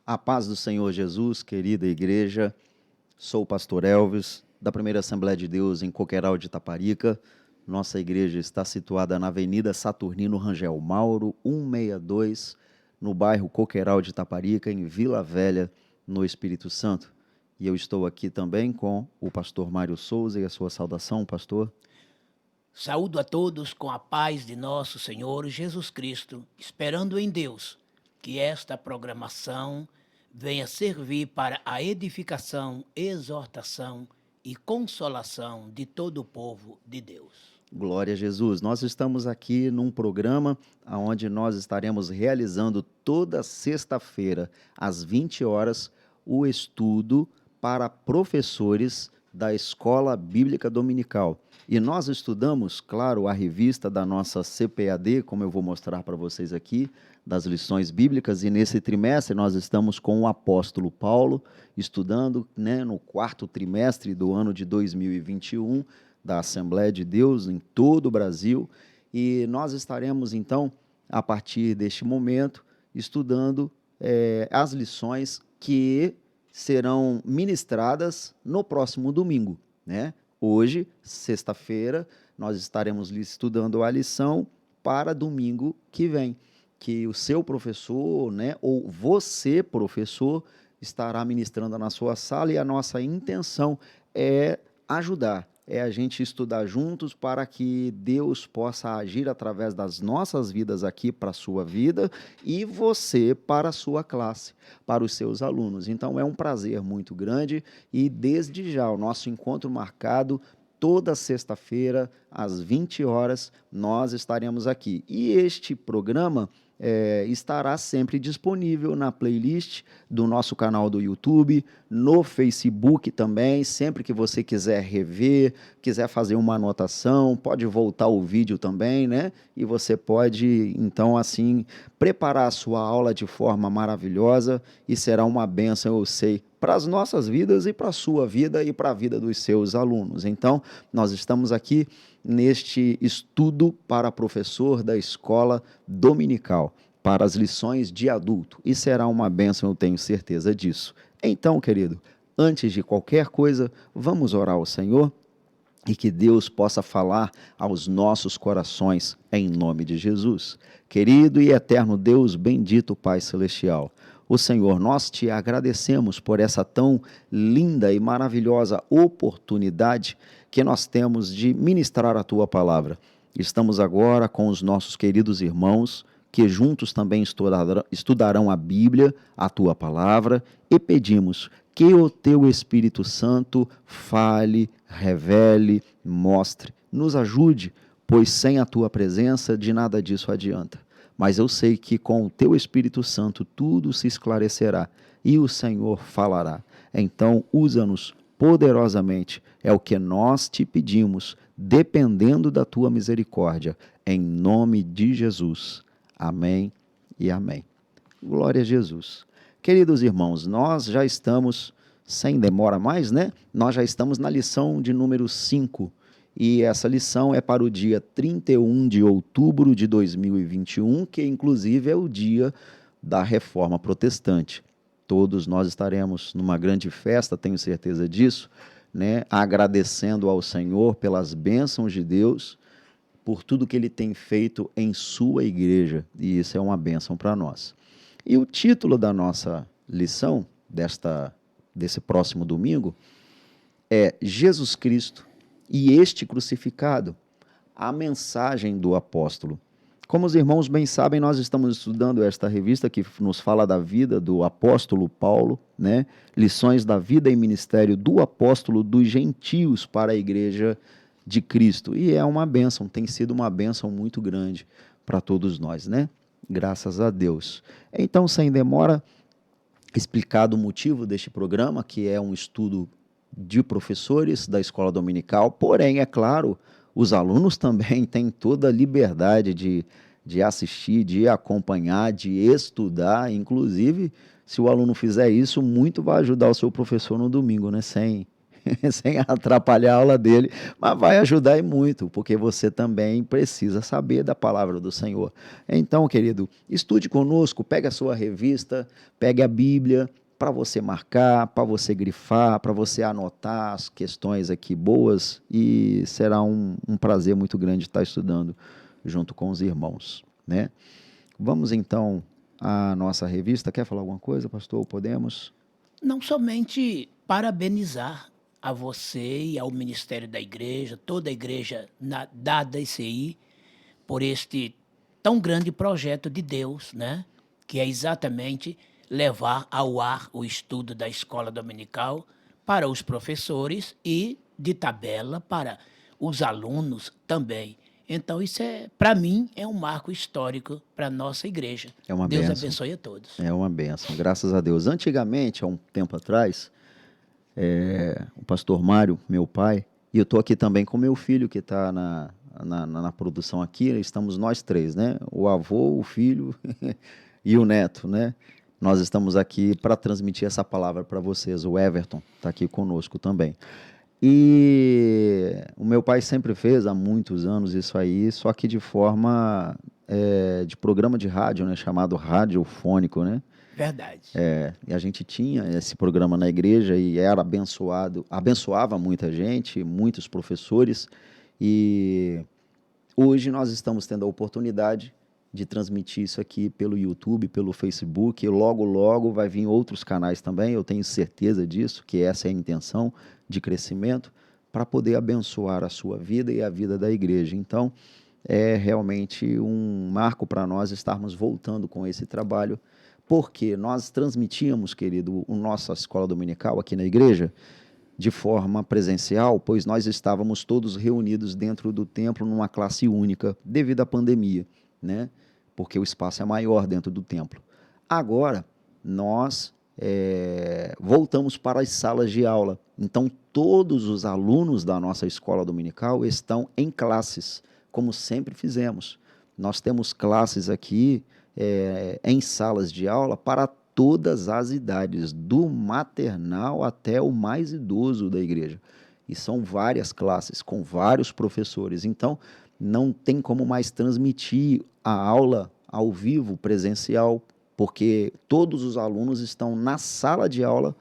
A paz do Senhor Jesus, querida igreja, sou o pastor Elvis, da Primeira Assembleia de Deus em Coqueiral de Itaparica. Nossa igreja está situada na Avenida Saturnino Rangel Mauro, 162, no bairro Coqueiral de Itaparica, em Vila Velha, no Espírito Santo. E eu estou aqui também com o pastor Mário Souza e a sua saudação, pastor. Saúdo a todos com a paz de nosso Senhor Jesus Cristo, esperando em Deus que esta programação venha servir para a edificação, exortação e consolação de todo o povo de Deus. Glória a Jesus. Nós estamos aqui num programa onde nós estaremos realizando toda sexta-feira, às 20 horas, o estudo para professores da Escola Bíblica Dominical. E nós estudamos, claro, a revista da nossa CPAD, como eu vou mostrar para vocês aqui, das lições bíblicas, e nesse trimestre nós estamos com o apóstolo Paulo, estudando, no quarto trimestre do ano de 2021, da Assembleia de Deus em todo o Brasil, e nós estaremos, então, a partir deste momento, estudando as lições que serão ministradas no próximo domingo, né? Hoje, sexta-feira, nós estaremos estudando a lição para domingo que vem, que o seu professor, ou você, professor, estará ministrando na sua sala, e a nossa intenção é ajudar, é a gente estudar juntos para que Deus possa agir através das nossas vidas aqui para a sua vida e você para a sua classe, para os seus alunos. Então é um prazer muito grande e desde já o nosso encontro marcado toda sexta-feira às 20 horas nós estaremos aqui. E este programa estará sempre disponível na playlist do nosso canal do YouTube, no Facebook também, sempre que você quiser rever, quiser fazer uma anotação, pode voltar o vídeo também, né? E você pode, então, assim, preparar a sua aula de forma maravilhosa e será uma bênção, eu sei, para as nossas vidas e para a sua vida e para a vida dos seus alunos. Então, nós estamos aqui neste estudo para professor da escola dominical, para as lições de adulto, e será uma bênção, eu tenho certeza disso. Então, querido, antes de qualquer coisa, vamos orar ao Senhor e que Deus possa falar aos nossos corações, em nome de Jesus. Querido e eterno Deus, bendito Pai Celestial, o Senhor, nós te agradecemos por essa tão linda e maravilhosa oportunidade que nós temos de ministrar a Tua palavra. Estamos agora com os nossos queridos irmãos, que juntos também estudarão a Bíblia, a Tua palavra, e pedimos que o Teu Espírito Santo fale, revele, mostre, nos ajude, pois sem a Tua presença de nada disso adianta. Mas eu sei que com o Teu Espírito Santo tudo se esclarecerá e o Senhor falará. Então, usa-nos poderosamente, é o que nós te pedimos, dependendo da Tua misericórdia, em nome de Jesus. Amém e amém. Glória a Jesus. Queridos irmãos, nós já estamos, sem demora mais, Nós já estamos na lição de número 5. E essa lição é para o dia 31 de outubro de 2021, que inclusive é o dia da Reforma Protestante. Todos nós estaremos numa grande festa, tenho certeza disso, agradecendo ao Senhor pelas bênçãos de Deus, por tudo que Ele tem feito em sua igreja, e isso é uma bênção para nós. E o título da nossa lição, desse próximo domingo, é Jesus Cristo e este crucificado, a mensagem do apóstolo. Como os irmãos bem sabem, nós estamos estudando esta revista que nos fala da vida do apóstolo Paulo, lições da vida e ministério do apóstolo dos gentios para a igreja de Cristo. E é uma bênção, tem sido uma bênção muito grande para todos nós, Graças a Deus. Então, sem demora, explicado o motivo deste programa, que é um estudo de professores da escola dominical, porém, é claro, os alunos também têm toda a liberdade de assistir, de acompanhar, de estudar, inclusive, se o aluno fizer isso, muito vai ajudar o seu professor no domingo, sem sem atrapalhar a aula dele, mas vai ajudar e muito, porque você também precisa saber da palavra do Senhor. Então, querido, estude conosco, pegue a sua revista, pegue a Bíblia, para você marcar, para você grifar, para você anotar as questões aqui boas, e será um prazer muito grande estar estudando junto com os irmãos, né? Vamos então à nossa revista. Quer falar alguma coisa, pastor? Podemos? Não somente parabenizar a você e ao Ministério da Igreja, toda a igreja da DCI, por este tão grande projeto de Deus, né? Que é exatamente levar ao ar o estudo da escola dominical para os professores e, de tabela, para os alunos também. Então, isso para mim, é um marco histórico para a nossa igreja. É uma Deus bênção. abençoe a todos. É uma bênção, graças a Deus. Antigamente, há um tempo atrás, o pastor Mário, meu pai, e eu estou aqui também com meu filho, que está na produção aqui, estamos nós três, né? O avô, o filho e o neto, né? Nós estamos aqui para transmitir essa palavra para vocês. O Everton está aqui conosco também. E o meu pai sempre fez há muitos anos isso aí, só que de forma de programa de rádio, né? Chamado radiofônico, né? Verdade. E a gente tinha esse programa na igreja e era abençoado, abençoava muita gente, muitos professores, e hoje nós estamos tendo a oportunidade de transmitir isso aqui pelo YouTube, pelo Facebook, e logo, logo vai vir outros canais também, eu tenho certeza disso, que essa é a intenção de crescimento, para poder abençoar a sua vida e a vida da igreja. Então, é realmente um marco para nós estarmos voltando com esse trabalho, porque nós transmitíamos, querido, a nossa escola dominical aqui na igreja, de forma presencial, pois nós estávamos todos reunidos dentro do templo numa classe única, devido à pandemia, né? Porque o espaço é maior dentro do templo. Agora, nós voltamos para as salas de aula. Então, todos os alunos da nossa escola dominical estão em classes, como sempre fizemos. Nós temos classes aqui em salas de aula para todas as idades, do maternal até o mais idoso da igreja. E são várias classes, com vários professores. Então, não tem como mais transmitir a aula ao vivo, presencial, porque todos os alunos estão na sala de aula,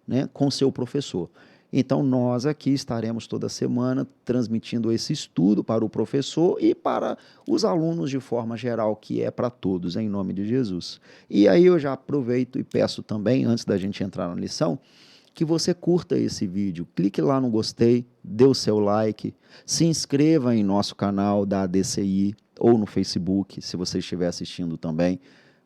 né, com seu professor. Então, nós aqui estaremos toda semana transmitindo esse estudo para o professor e para os alunos de forma geral, que é para todos, em nome de Jesus. E aí eu já aproveito e peço também, antes da gente entrar na lição, que você curta esse vídeo, clique lá no gostei, dê o seu like, se inscreva em nosso canal da ADCI ou no Facebook, se você estiver assistindo também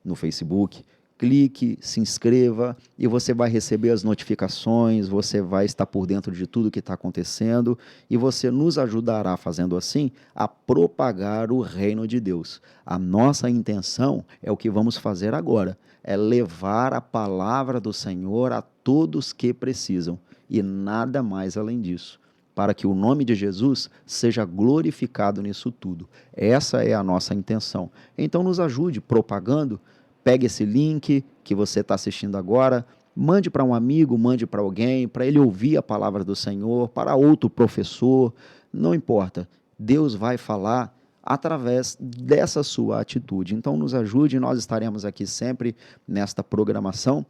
no Facebook. Clique, se inscreva e você vai receber as notificações, você vai estar por dentro de tudo que está acontecendo e você nos ajudará, fazendo assim, a propagar o reino de Deus. A nossa intenção é o que vamos fazer agora, é levar a palavra do Senhor a todos que precisam e nada mais além disso, para que o nome de Jesus seja glorificado nisso tudo. Essa é a nossa intenção. Então nos ajude propagando. Pegue esse link que você está assistindo agora, mande para um amigo, mande para alguém, para ele ouvir a palavra do Senhor, para outro professor, não importa. Deus vai falar através dessa sua atitude. Então nos ajude, nós estaremos aqui sempre nesta programação,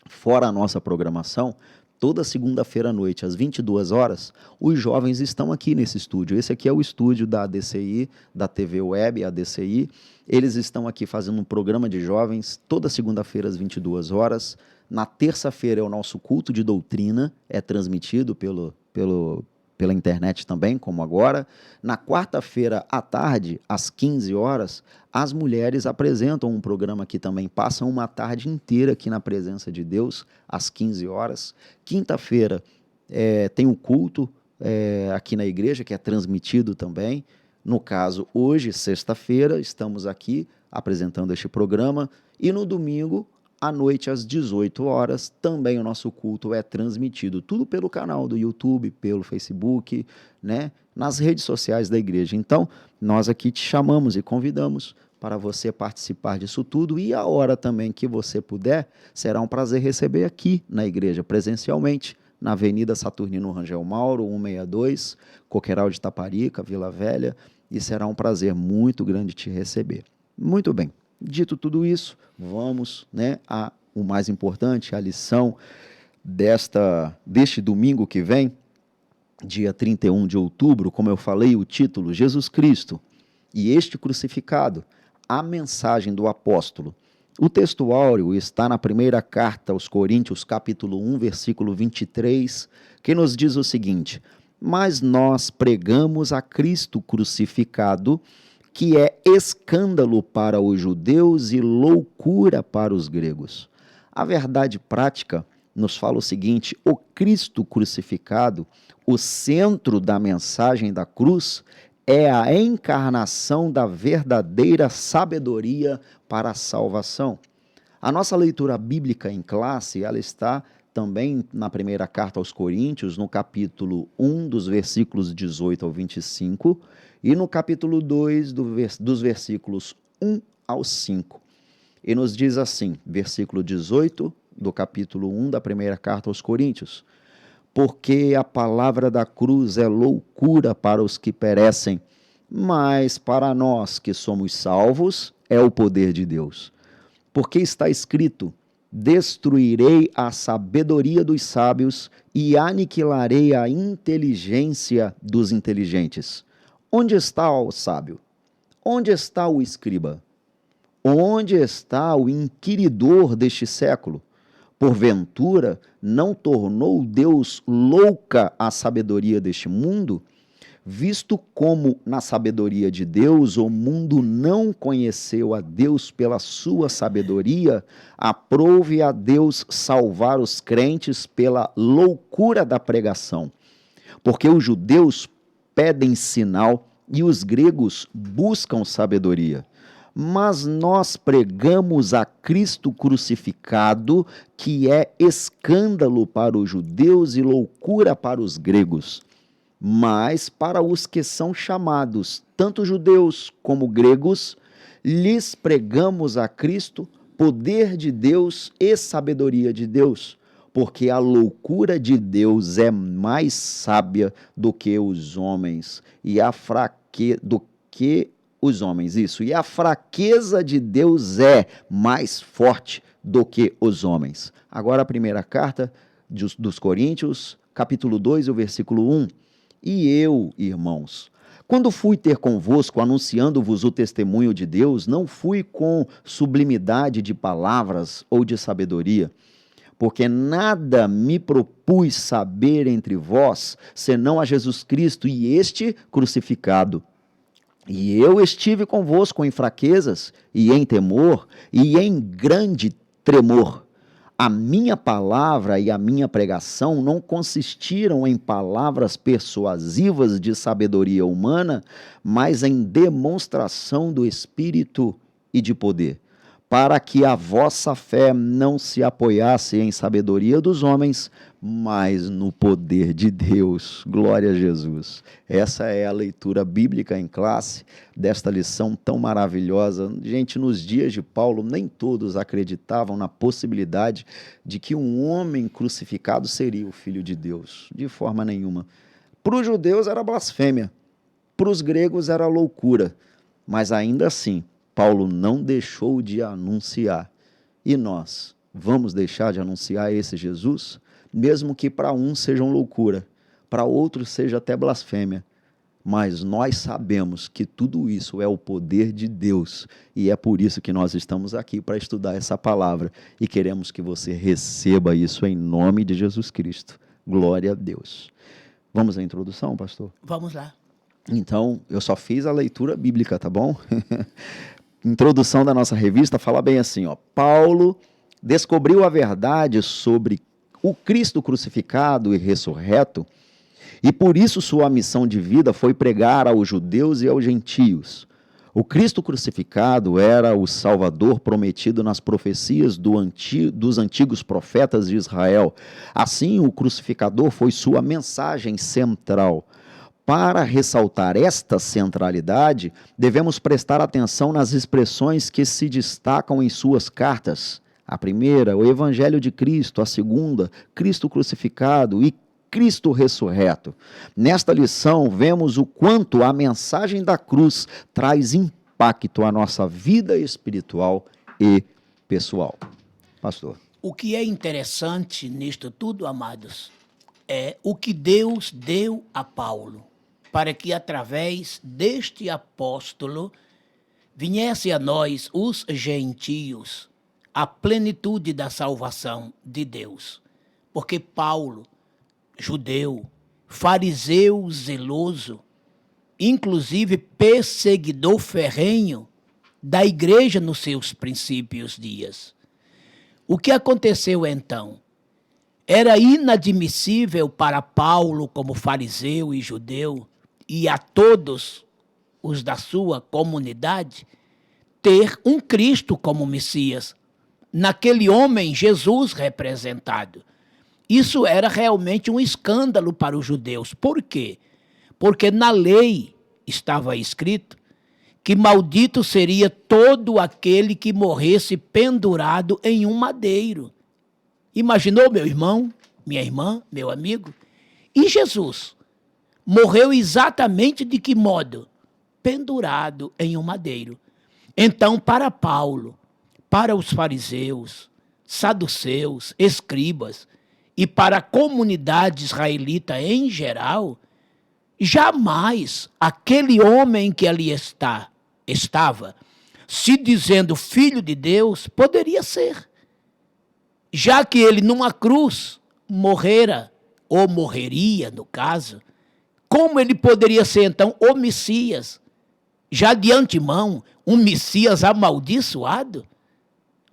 fora a nossa programação. Toda segunda-feira à noite, às 22 horas, os jovens estão aqui nesse estúdio. Esse aqui é o estúdio da ADCI, da TV Web ADCI. Eles estão aqui fazendo um programa de jovens toda segunda-feira às 22 horas. Na terça-feira é o nosso culto de doutrina, é transmitido pela internet também, como agora. Na quarta-feira à tarde, às 15 horas, as mulheres apresentam um programa que também passam uma tarde inteira aqui na presença de Deus, às 15 horas. Quinta-feira tem o culto aqui na igreja, que é transmitido também. No caso, hoje, sexta-feira, estamos aqui apresentando este programa. E no domingo, à noite, às 18 horas, também o nosso culto é transmitido. Tudo pelo canal do YouTube, pelo Facebook, né? Nas redes sociais da igreja. Então, nós aqui te chamamos e convidamos para você participar disso tudo. E a hora também que você puder, será um prazer receber aqui na igreja, presencialmente, na Avenida Saturnino Rangel Mauro, 162, Coqueiral de Taparica, Vila Velha, e será um prazer muito grande te receber. Muito bem, dito tudo isso, vamos, a o mais importante, a lição deste domingo que vem, dia 31 de outubro, como eu falei, o título, Jesus Cristo e este crucificado, a mensagem do apóstolo. O texto áureo está na primeira carta aos Coríntios, capítulo 1, versículo 23, que nos diz o seguinte: mas nós pregamos a Cristo crucificado, que é escândalo para os judeus e loucura para os gregos. A verdade prática nos fala o seguinte: o Cristo crucificado, o centro da mensagem da cruz, é a encarnação da verdadeira sabedoria para a salvação. A nossa leitura bíblica em classe, ela está também na primeira carta aos Coríntios, no capítulo 1, dos versículos 18 ao 25, e no capítulo 2, dos versículos 1 ao 5. E nos diz assim, versículo 18 do capítulo 1 da primeira carta aos Coríntios: porque a palavra da cruz é loucura para os que perecem, mas para nós que somos salvos é o poder de Deus. Porque está escrito: destruirei a sabedoria dos sábios e aniquilarei a inteligência dos inteligentes. Onde está o sábio? Onde está o escriba? Onde está o inquiridor deste século? Porventura, não tornou Deus louca a sabedoria deste mundo? Visto como, na sabedoria de Deus, o mundo não conheceu a Deus pela sua sabedoria, aprove a Deus salvar os crentes pela loucura da pregação. Porque os judeus pedem sinal e os gregos buscam sabedoria. Mas nós pregamos a Cristo crucificado, que é escândalo para os judeus e loucura para os gregos. Mas para os que são chamados, tanto judeus como gregos, lhes pregamos a Cristo, poder de Deus e sabedoria de Deus, porque a loucura de Deus é mais sábia do que os homens, e a fraqueza de Deus é mais forte do que os homens. Agora a primeira carta dos Coríntios, capítulo 2, o versículo 1. E eu, irmãos, quando fui ter convosco, anunciando-vos o testemunho de Deus, não fui com sublimidade de palavras ou de sabedoria, porque nada me propus saber entre vós, senão a Jesus Cristo e este crucificado. E eu estive convosco em fraquezas, e em temor, e em grande tremor. A minha palavra e a minha pregação não consistiram em palavras persuasivas de sabedoria humana, mas em demonstração do Espírito e de poder, para que a vossa fé não se apoiasse em sabedoria dos homens, mas no poder de Deus. Glória a Jesus. Essa é a leitura bíblica em classe desta lição tão maravilhosa. Gente, nos dias de Paulo, nem todos acreditavam na possibilidade de que um homem crucificado seria o Filho de Deus, de forma nenhuma. Para os judeus era blasfêmia, para os gregos era loucura, mas ainda assim, Paulo não deixou de anunciar. E nós vamos deixar de anunciar esse Jesus? Mesmo que para uns sejam loucura, para outros seja até blasfêmia. Mas nós sabemos que tudo isso é o poder de Deus. E é por isso que nós estamos aqui para estudar essa palavra. E queremos que você receba isso em nome de Jesus Cristo. Glória a Deus. Vamos à introdução, pastor? Vamos lá. Então, eu só fiz a leitura bíblica, tá bom? Introdução da nossa revista fala bem assim, ó. Paulo descobriu a verdade sobre o Cristo crucificado e ressurreto, e por isso sua missão de vida foi pregar aos judeus e aos gentios. O Cristo crucificado era o Salvador prometido nas profecias dos antigos profetas de Israel. Assim, o crucificador foi sua mensagem central. Para ressaltar esta centralidade, devemos prestar atenção nas expressões que se destacam em suas cartas. A primeira, o Evangelho de Cristo. A segunda, Cristo crucificado e Cristo ressurreto. Nesta lição, vemos o quanto a mensagem da cruz traz impacto à nossa vida espiritual e pessoal. Pastor. O que é interessante nisto tudo, amados, é o que Deus deu a Paulo, para que através deste apóstolo viesse a nós, os gentios, a plenitude da salvação de Deus. Porque Paulo, judeu, fariseu zeloso, inclusive perseguidor ferrenho da igreja nos seus princípios dias. O que aconteceu então? Era inadmissível para Paulo, como fariseu e judeu, e a todos os da sua comunidade, ter um Cristo como Messias, naquele homem Jesus representado. Isso era realmente um escândalo para os judeus. Por quê? Porque na lei estava escrito que maldito seria todo aquele que morresse pendurado em um madeiro. Imaginou, meu irmão, minha irmã, meu amigo? E Jesus morreu exatamente de que modo? Pendurado em um madeiro. Então, para Paulo, para os fariseus, saduceus, escribas e para a comunidade israelita em geral, jamais aquele homem que ali estava, se dizendo filho de Deus, poderia ser. Já que ele numa cruz morrera, ou morreria no caso, como ele poderia ser então o Messias? Já de antemão, um Messias amaldiçoado?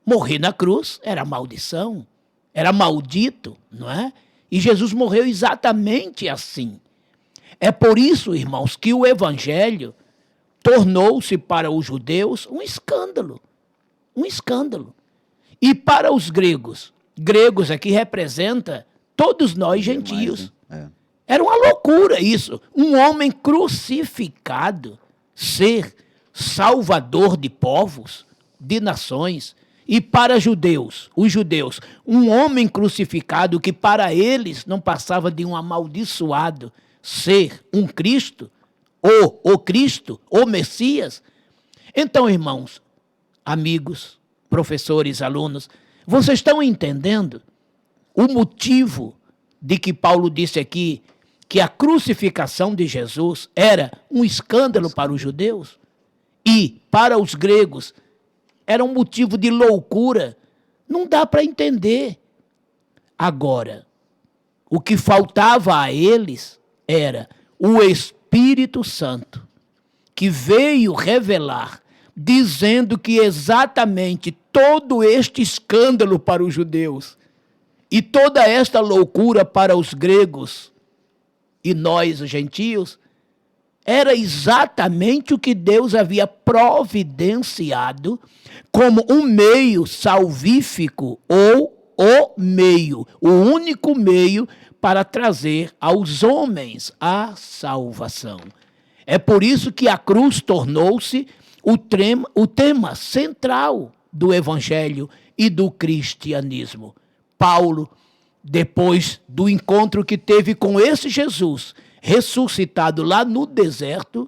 Morrer na cruz era maldição, era maldito, não é? E Jesus morreu exatamente assim. É por isso, irmãos, que o Evangelho tornou-se para os judeus um escândalo. Um escândalo. E para os gregos aqui representa todos nós gentios. Era uma loucura isso. Um homem crucificado ser salvador de povos, de nações. E para os judeus, um homem crucificado que para eles não passava de um amaldiçoado ser um Cristo, ou o Cristo, o Messias. Então, irmãos, amigos, professores, alunos, vocês estão entendendo o motivo de que Paulo disse aqui que a crucificação de Jesus era um escândalo para os judeus e para os gregos era um motivo de loucura? Não dá para entender. Agora, o que faltava a eles era o Espírito Santo, que veio revelar, dizendo que exatamente todo este escândalo para os judeus e toda esta loucura para os gregos e nós, os gentios, era exatamente o que Deus havia providenciado como um meio salvífico ou o único meio para trazer aos homens a salvação. É por isso que a cruz tornou-se o tema central do Evangelho e do cristianismo. Paulo, depois do encontro que teve com esse Jesus ressuscitado lá no deserto,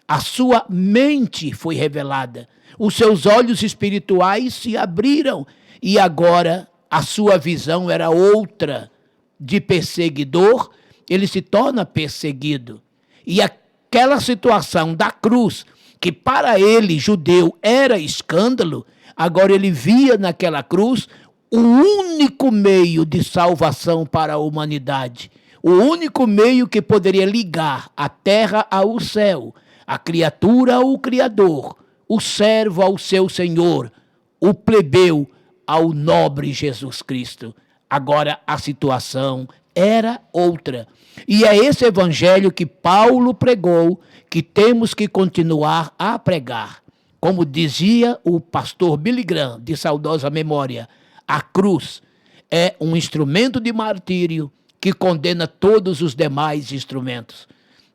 a sua mente foi revelada, os seus olhos espirituais se abriram e agora a sua visão era outra. De perseguidor, ele se torna perseguido. E aquela situação da cruz, que para ele, judeu, era escândalo, agora ele via naquela cruz o único meio de salvação para a humanidade, o único meio que poderia ligar a terra ao céu, a criatura ao Criador, o servo ao seu Senhor, o plebeu ao nobre Jesus Cristo. Agora a situação era outra. E é esse evangelho que Paulo pregou, que temos que continuar a pregar. Como dizia o pastor Billy Graham, de saudosa memória, a cruz é um instrumento de martírio que condena todos os demais instrumentos.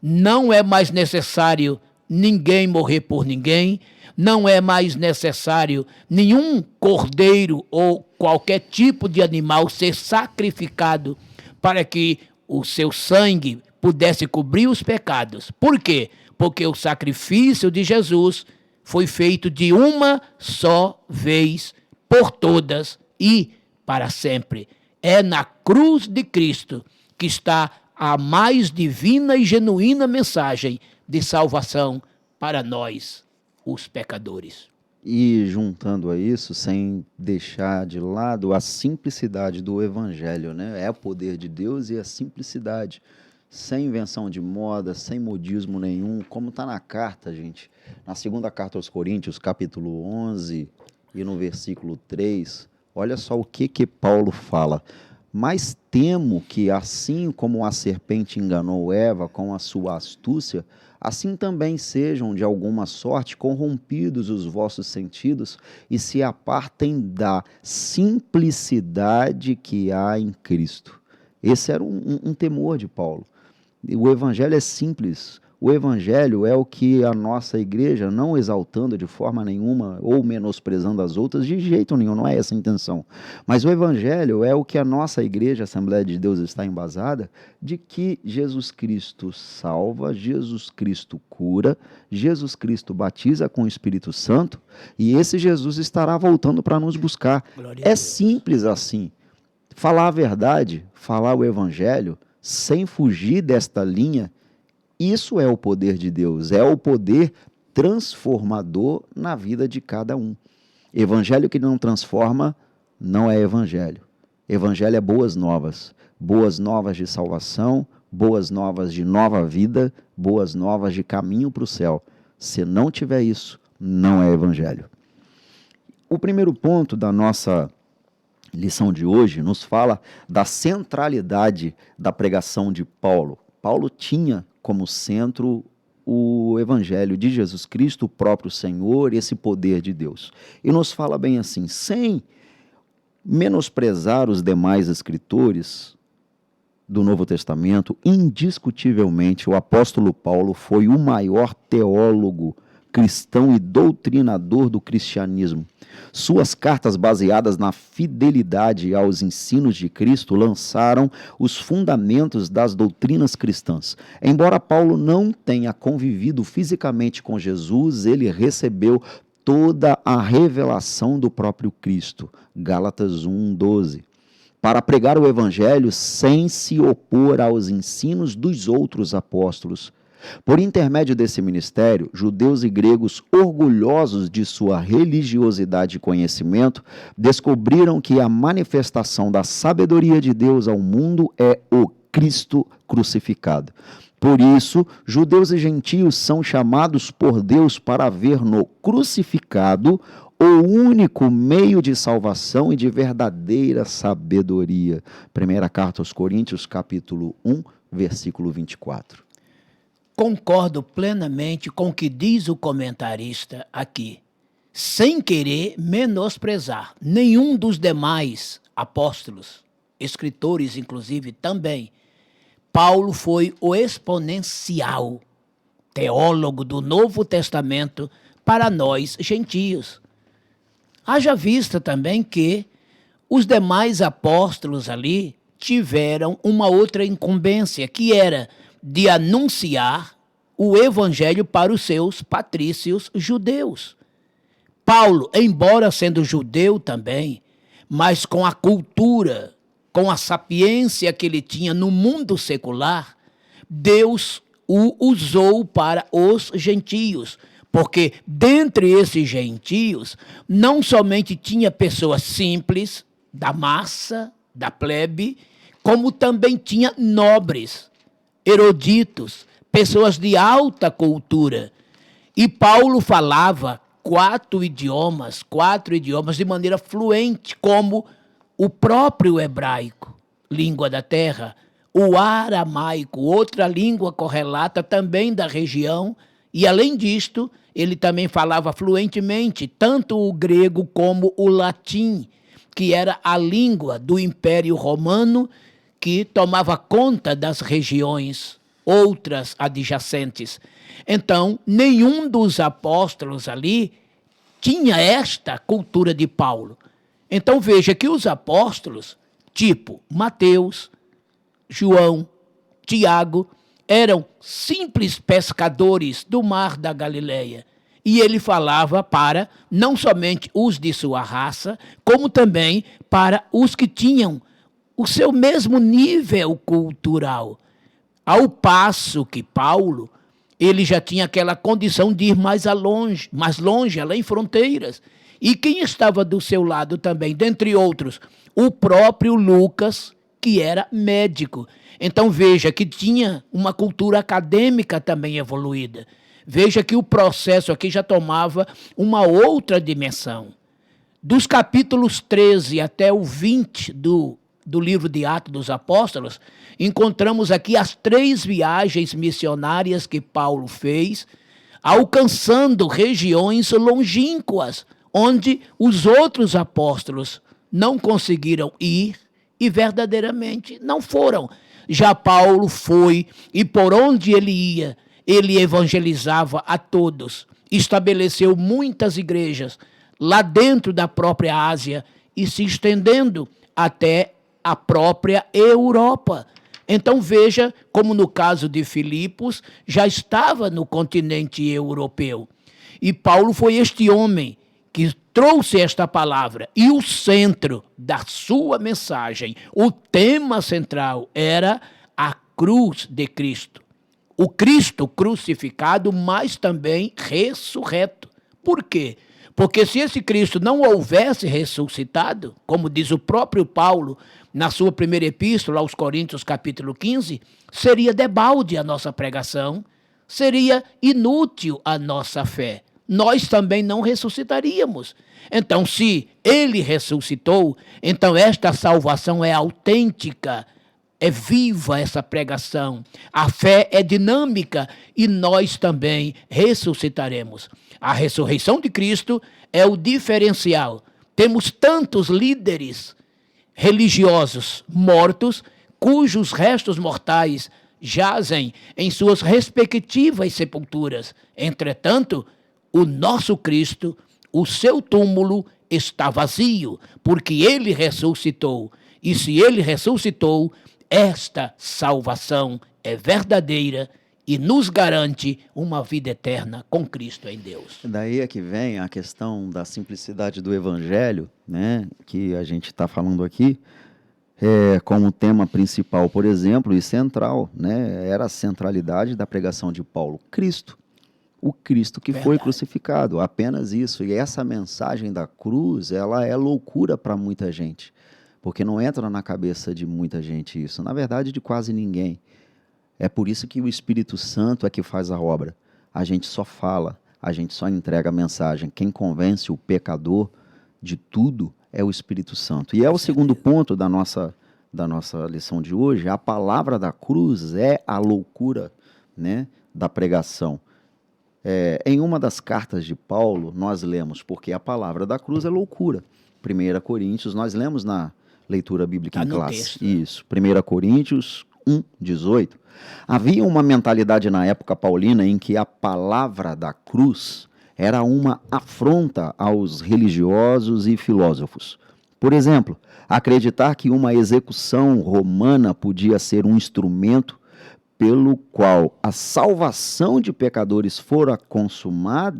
Não é mais necessário ninguém morrer por ninguém, não é mais necessário nenhum cordeiro ou qualquer tipo de animal ser sacrificado para que o seu sangue pudesse cobrir os pecados. Por quê? Porque o sacrifício de Jesus foi feito de uma só vez, por todas e para sempre. É na cruz de Cristo que está a mais divina e genuína mensagem de salvação para nós, os pecadores. E juntando a isso, sem deixar de lado a simplicidade do Evangelho, né? É o poder de Deus e a simplicidade, sem invenção de moda, sem modismo nenhum, como está na carta, gente. Na segunda carta aos Coríntios, capítulo 11 e no versículo 3, olha só o que Paulo fala. Mas temo que, assim como a serpente enganou Eva com a sua astúcia, assim também sejam, de alguma sorte, corrompidos os vossos sentidos e se apartem da simplicidade que há em Cristo. Esse era um temor de Paulo. O Evangelho é simples. O Evangelho é o que a nossa igreja, não exaltando de forma nenhuma ou menosprezando as outras, de jeito nenhum, não é essa a intenção. Mas o Evangelho é o que a nossa igreja, a Assembleia de Deus, está embasada, de que Jesus Cristo salva, Jesus Cristo cura, Jesus Cristo batiza com o Espírito Santo e esse Jesus estará voltando para nos buscar. É simples assim. Falar a verdade, falar o Evangelho, sem fugir desta linha, isso é o poder de Deus, é o poder transformador na vida de cada um. Evangelho que não transforma não é evangelho. Evangelho é boas novas de salvação, boas novas de nova vida, boas novas de caminho para o céu. Se não tiver isso, não é evangelho. O primeiro ponto da nossa lição de hoje nos fala da centralidade da pregação de Paulo. Paulo tinha como centro o Evangelho de Jesus Cristo, o próprio Senhor, esse poder de Deus. E nos fala bem assim, sem menosprezar os demais escritores do Novo Testamento, indiscutivelmente o apóstolo Paulo foi o maior teólogo cristão e doutrinador do cristianismo. Suas cartas, baseadas na fidelidade aos ensinos de Cristo, lançaram os fundamentos das doutrinas cristãs. Embora Paulo não tenha convivido fisicamente com Jesus, ele recebeu toda a revelação do próprio Cristo. Gálatas 1:12. Para pregar o Evangelho sem se opor aos ensinos dos outros apóstolos. Por intermédio desse ministério, judeus e gregos, orgulhosos de sua religiosidade e conhecimento, descobriram que a manifestação da sabedoria de Deus ao mundo é o Cristo crucificado. Por isso, judeus e gentios são chamados por Deus para ver no crucificado o único meio de salvação e de verdadeira sabedoria. Primeira carta aos Coríntios, capítulo 1, versículo 24. Concordo plenamente com o que diz o comentarista aqui, sem querer menosprezar nenhum dos demais apóstolos, escritores inclusive também. Paulo foi o exponencial teólogo do Novo Testamento para nós gentios. Haja vista também que os demais apóstolos ali tiveram uma outra incumbência, que era de anunciar o evangelho para os seus patrícios judeus. Paulo, embora sendo judeu também, mas com a cultura, com a sapiência que ele tinha no mundo secular, Deus o usou para os gentios, porque dentre esses gentios não somente tinha pessoas simples, da massa, da plebe, como também tinha nobres, eruditos, pessoas de alta cultura. E Paulo falava quatro idiomas de maneira fluente, como o próprio hebraico, língua da terra, o aramaico, outra língua correlata também da região, e além disto, ele também falava fluentemente tanto o grego como o latim, que era a língua do Império Romano, que tomava conta das regiões outras adjacentes. Então, nenhum dos apóstolos ali tinha esta cultura de Paulo. Então, veja que os apóstolos, tipo Mateus, João, Tiago, eram simples pescadores do mar da Galileia. E ele falava para não somente os de sua raça, como também para os que tinham o seu mesmo nível cultural. Ao passo que Paulo, ele já tinha aquela condição de ir mais longe, além fronteiras. E quem estava do seu lado também, dentre outros, o próprio Lucas, que era médico. Então veja que tinha uma cultura acadêmica também evoluída. Veja que o processo aqui já tomava uma outra dimensão. Dos capítulos 13 até o 20 do livro de Atos dos Apóstolos, encontramos aqui as 3 viagens missionárias que Paulo fez, alcançando regiões longínquas, onde os outros apóstolos não conseguiram ir e verdadeiramente não foram. Já Paulo foi, e por onde ele ia, ele evangelizava a todos, estabeleceu muitas igrejas lá dentro da própria Ásia e se estendendo até a própria Europa. Então veja como no caso de Filipos já estava no continente europeu. E Paulo foi este homem que trouxe esta palavra, e o centro da sua mensagem, o tema central era a cruz de Cristo. O Cristo crucificado, mas também ressurreto. Por quê? Porque se esse Cristo não houvesse ressuscitado, como diz o próprio Paulo na sua primeira epístola aos Coríntios, capítulo 15, seria debalde a nossa pregação, seria inútil a nossa fé. Nós também não ressuscitaríamos. Então, se ele ressuscitou, então esta salvação é autêntica, é viva essa pregação. A fé é dinâmica e nós também ressuscitaremos. A ressurreição de Cristo é o diferencial. Temos tantos líderes religiosos mortos, cujos restos mortais jazem em suas respectivas sepulturas. Entretanto, o nosso Cristo, o seu túmulo está vazio, porque ele ressuscitou. E se ele ressuscitou, esta salvação é verdadeira e nos garante uma vida eterna com Cristo em Deus. Daí é que vem a questão da simplicidade do Evangelho, né, que a gente está falando aqui, como tema principal, por exemplo, e central, né, era a centralidade da pregação de Paulo, Cristo. O Cristo que foi crucificado, apenas isso. E essa mensagem da cruz, ela é loucura para muita gente, porque não entra na cabeça de muita gente isso, na verdade de quase ninguém. É por isso que o Espírito Santo é que faz a obra. A gente só fala, a gente só entrega a mensagem. Quem convence o pecador de tudo é o Espírito Santo. E é o segundo ponto da nossa lição de hoje. A palavra da cruz é a loucura, né, da pregação. Em uma das cartas de Paulo, nós lemos, porque a palavra da cruz é loucura. 1 Coríntios, nós lemos na leitura bíblica em classe. Texto. Isso, 1 Coríntios 1:18. Havia uma mentalidade na época paulina em que a palavra da cruz era uma afronta aos religiosos e filósofos. Por exemplo, acreditar que uma execução romana podia ser um instrumento pelo qual a salvação de pecadores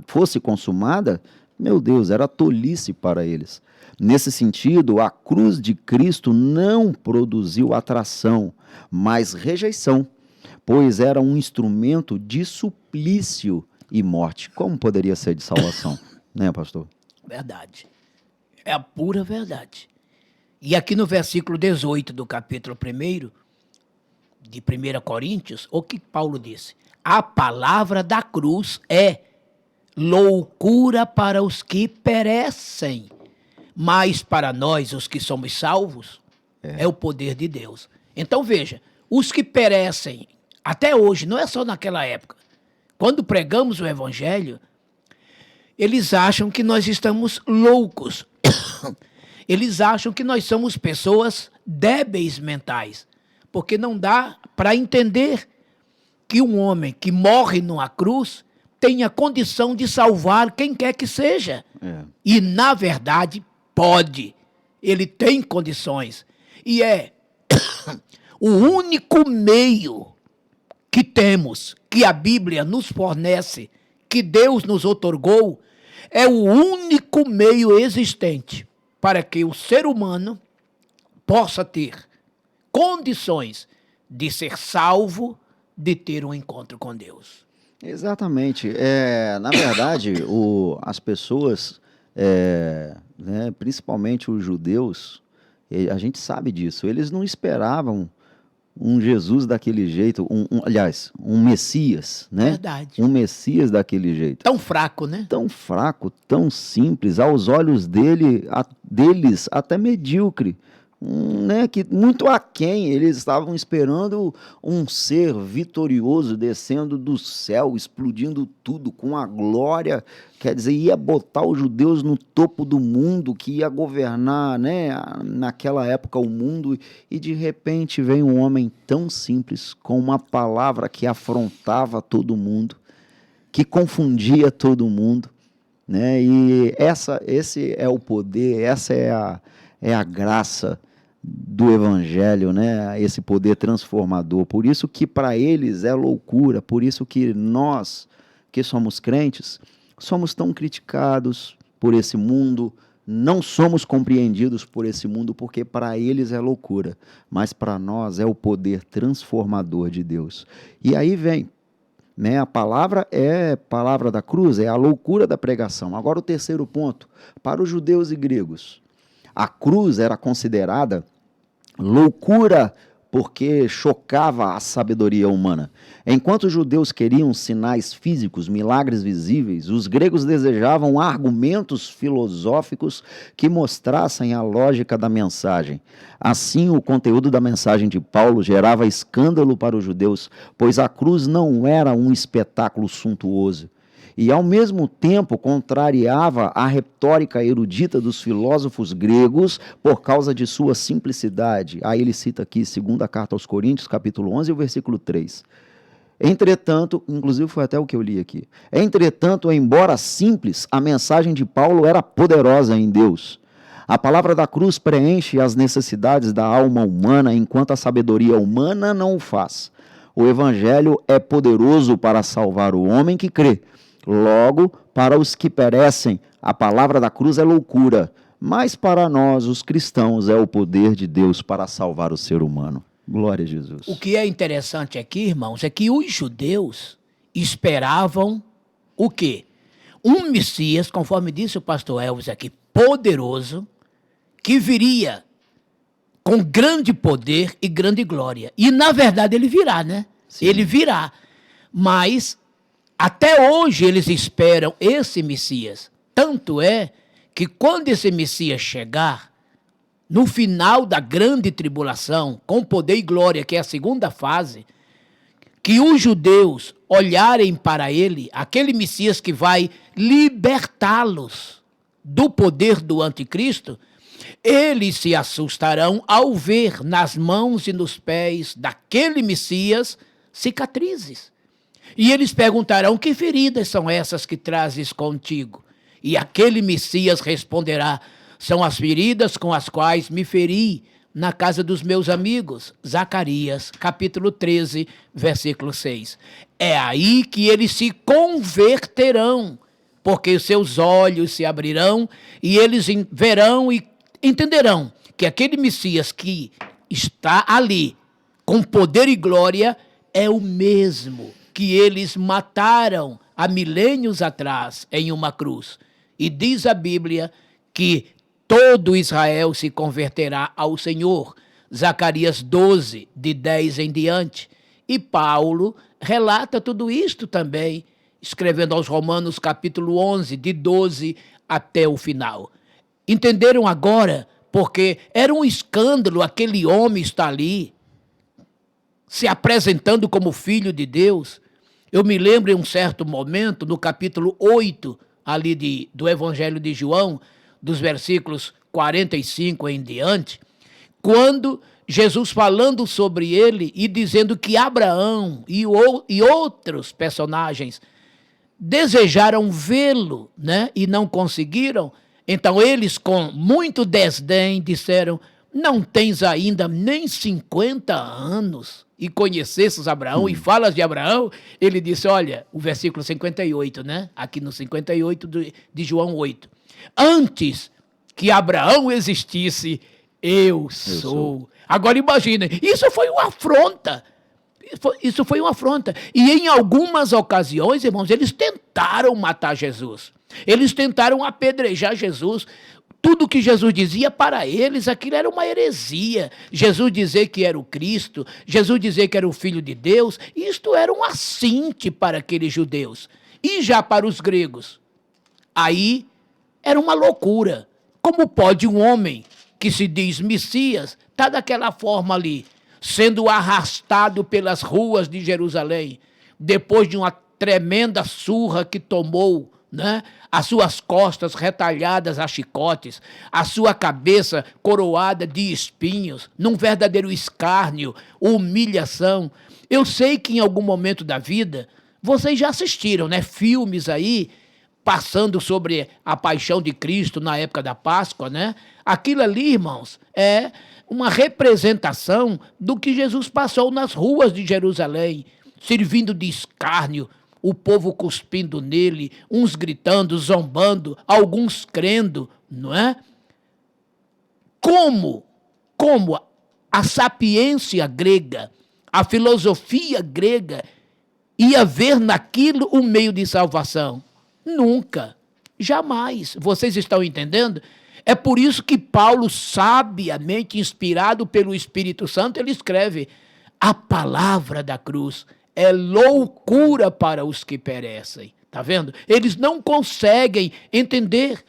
fosse consumada, meu Deus, era tolice para eles. Nesse sentido, a cruz de Cristo não produziu atração, mas rejeição, pois era um instrumento de suplício e morte. Como poderia ser de salvação, né, pastor? Verdade. É a pura verdade. E aqui no versículo 18 do capítulo 1 de 1 Coríntios, o que Paulo disse? A palavra da cruz é loucura para os que perecem, mas para nós, os que somos salvos, é o poder de Deus. Então veja, os que perecem, até hoje, não é só naquela época, quando pregamos o evangelho, eles acham que nós estamos loucos. Eles acham que nós somos pessoas débeis mentais, porque não dá para entender que um homem que morre numa cruz tenha condição de salvar quem quer que seja. E, na verdade, pode. Ele tem condições. E é o único meio que temos, que a Bíblia nos fornece, que Deus nos outorgou, é o único meio existente para que o ser humano possa ter condições de ser salvo, de ter um encontro com Deus. Exatamente. Na verdade, as pessoas, né, principalmente os judeus, a gente sabe disso, eles não esperavam um Jesus daquele jeito, aliás, um Messias, né? Verdade. Um Messias daquele jeito. Tão fraco, né? Tão fraco, tão simples, aos olhos deles até medíocre, né? Que muito aquém. Eles estavam esperando um ser vitorioso descendo do céu, explodindo tudo com a glória, quer dizer, ia botar os judeus no topo do mundo, que ia governar, né, naquela época o mundo, e de repente vem um homem tão simples, com uma palavra que afrontava todo mundo, que confundia todo mundo, né? E esse é o poder, essa é a graça do Evangelho, né? Esse poder transformador. Por isso que para eles é loucura, por isso que nós, que somos crentes, somos tão criticados por esse mundo, não somos compreendidos por esse mundo, porque para eles é loucura, mas para nós é o poder transformador de Deus. E aí vem, né, a palavra é palavra da cruz, é a loucura da pregação. Agora o terceiro ponto, para os judeus e gregos, a cruz era considerada loucura porque chocava a sabedoria humana. Enquanto os judeus queriam sinais físicos, milagres visíveis, os gregos desejavam argumentos filosóficos que mostrassem a lógica da mensagem. Assim, o conteúdo da mensagem de Paulo gerava escândalo para os judeus, pois a cruz não era um espetáculo suntuoso. E, ao mesmo tempo, contrariava a retórica erudita dos filósofos gregos por causa de sua simplicidade. Aí ele cita aqui, segunda carta aos Coríntios, capítulo 11, o versículo 3. Entretanto, inclusive foi até o que eu li aqui, entretanto, embora simples, a mensagem de Paulo era poderosa em Deus. A palavra da cruz preenche as necessidades da alma humana, enquanto a sabedoria humana não o faz. O evangelho é poderoso para salvar o homem que crê. Logo, para os que perecem, a palavra da cruz é loucura, mas para nós, os cristãos, é o poder de Deus para salvar o ser humano. Glória a Jesus. O que é interessante aqui, irmãos, é que os judeus esperavam o quê? Um Messias, conforme disse o pastor Elvis aqui, poderoso, que viria com grande poder e grande glória. E, na verdade, ele virá, né? Sim. Ele virá. Mas até hoje eles esperam esse Messias. Tanto é que quando esse Messias chegar, no final da grande tribulação, com poder e glória, que é a segunda fase, que os judeus olharem para ele, aquele Messias que vai libertá-los do poder do anticristo, eles se assustarão ao ver nas mãos e nos pés daquele Messias cicatrizes. E eles perguntarão: que feridas são essas que trazes contigo? E aquele Messias responderá: são as feridas com as quais me feri na casa dos meus amigos. Zacarias, capítulo 13, versículo 6. É aí que eles se converterão, porque os seus olhos se abrirão e eles verão e entenderão que aquele Messias que está ali com poder e glória é o mesmo que eles mataram há milênios atrás em uma cruz. E diz a Bíblia que todo Israel se converterá ao Senhor. Zacarias 12, de 10 em diante. E Paulo relata tudo isto também, escrevendo aos Romanos capítulo 11, de 12 até o final. Entenderam agora? Porque era um escândalo aquele homem estar ali, se apresentando como filho de Deus. Eu me lembro em um certo momento, no capítulo 8, ali do Evangelho de João, dos versículos 45 em diante, quando Jesus falando sobre ele e dizendo que Abraão e outros personagens desejaram vê-lo, né, e não conseguiram. Então eles, com muito desdém, disseram: não tens ainda nem 50 anos e conhecesses Abraão e falas de Abraão? Ele disse, olha, o versículo 58, né? Aqui no 58 de João 8. Antes que Abraão existisse, eu sou. Agora imaginem, isso foi uma afronta. Isso foi uma afronta. E em algumas ocasiões, irmãos, eles tentaram matar Jesus. Eles tentaram apedrejar Jesus. Tudo que Jesus dizia para eles, aquilo era uma heresia. Jesus dizer que era o Cristo, Jesus dizer que era o Filho de Deus, isto era um assinte para aqueles judeus. E já para os gregos, aí era uma loucura. Como pode um homem que se diz Messias estar daquela forma ali, sendo arrastado pelas ruas de Jerusalém, depois de uma tremenda surra que tomou, né? As suas costas retalhadas a chicotes, a sua cabeça coroada de espinhos, num verdadeiro escárnio, humilhação. Eu sei que em algum momento da vida, vocês já assistiram, né, filmes aí, passando sobre a paixão de Cristo na época da Páscoa, né? Aquilo ali, irmãos, é uma representação do que Jesus passou nas ruas de Jerusalém, servindo de escárnio, o povo cuspindo nele, uns gritando, zombando, alguns crendo, não é? Como a sapiência grega, a filosofia grega ia ver naquilo um meio de salvação? Nunca, jamais. Vocês estão entendendo? É por isso que Paulo, sabiamente inspirado pelo Espírito Santo, ele escreve: a palavra da cruz é loucura para os que perecem. Está vendo? Eles não conseguem entender,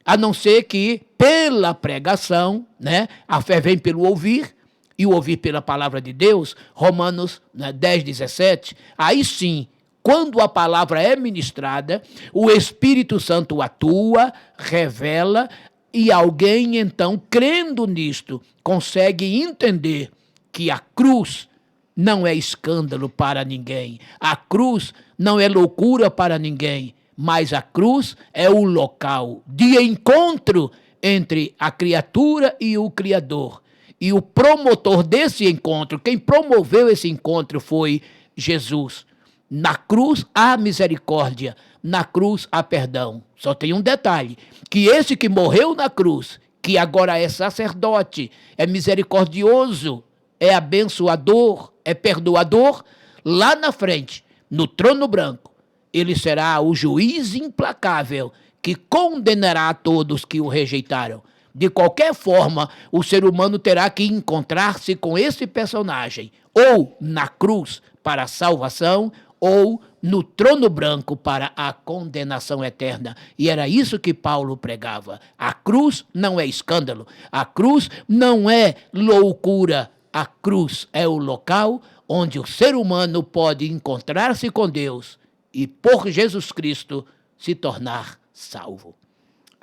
a não ser que pela pregação, né? A fé vem pelo ouvir, e o ouvir pela palavra de Deus, Romanos 10, 17, aí sim, quando a palavra é ministrada, o Espírito Santo atua, revela, e alguém, então, crendo nisto, consegue entender que a cruz não é escândalo para ninguém. A cruz não é loucura para ninguém, mas a cruz é o local de encontro entre a criatura e o Criador. E o promotor desse encontro, quem promoveu esse encontro foi Jesus. Na cruz há misericórdia, na cruz há perdão. Só tem um detalhe, que esse que morreu na cruz, que agora é sacerdote, é misericordioso, é abençoador, é perdoador, lá na frente, no trono branco, ele será o juiz implacável que condenará a todos que o rejeitaram. De qualquer forma, o ser humano terá que encontrar-se com esse personagem, ou na cruz para a salvação, ou no trono branco para a condenação eterna. E era isso que Paulo pregava. A cruz não é escândalo, a cruz não é loucura, a cruz é o local onde o ser humano pode encontrar-se com Deus e, por Jesus Cristo, se tornar salvo.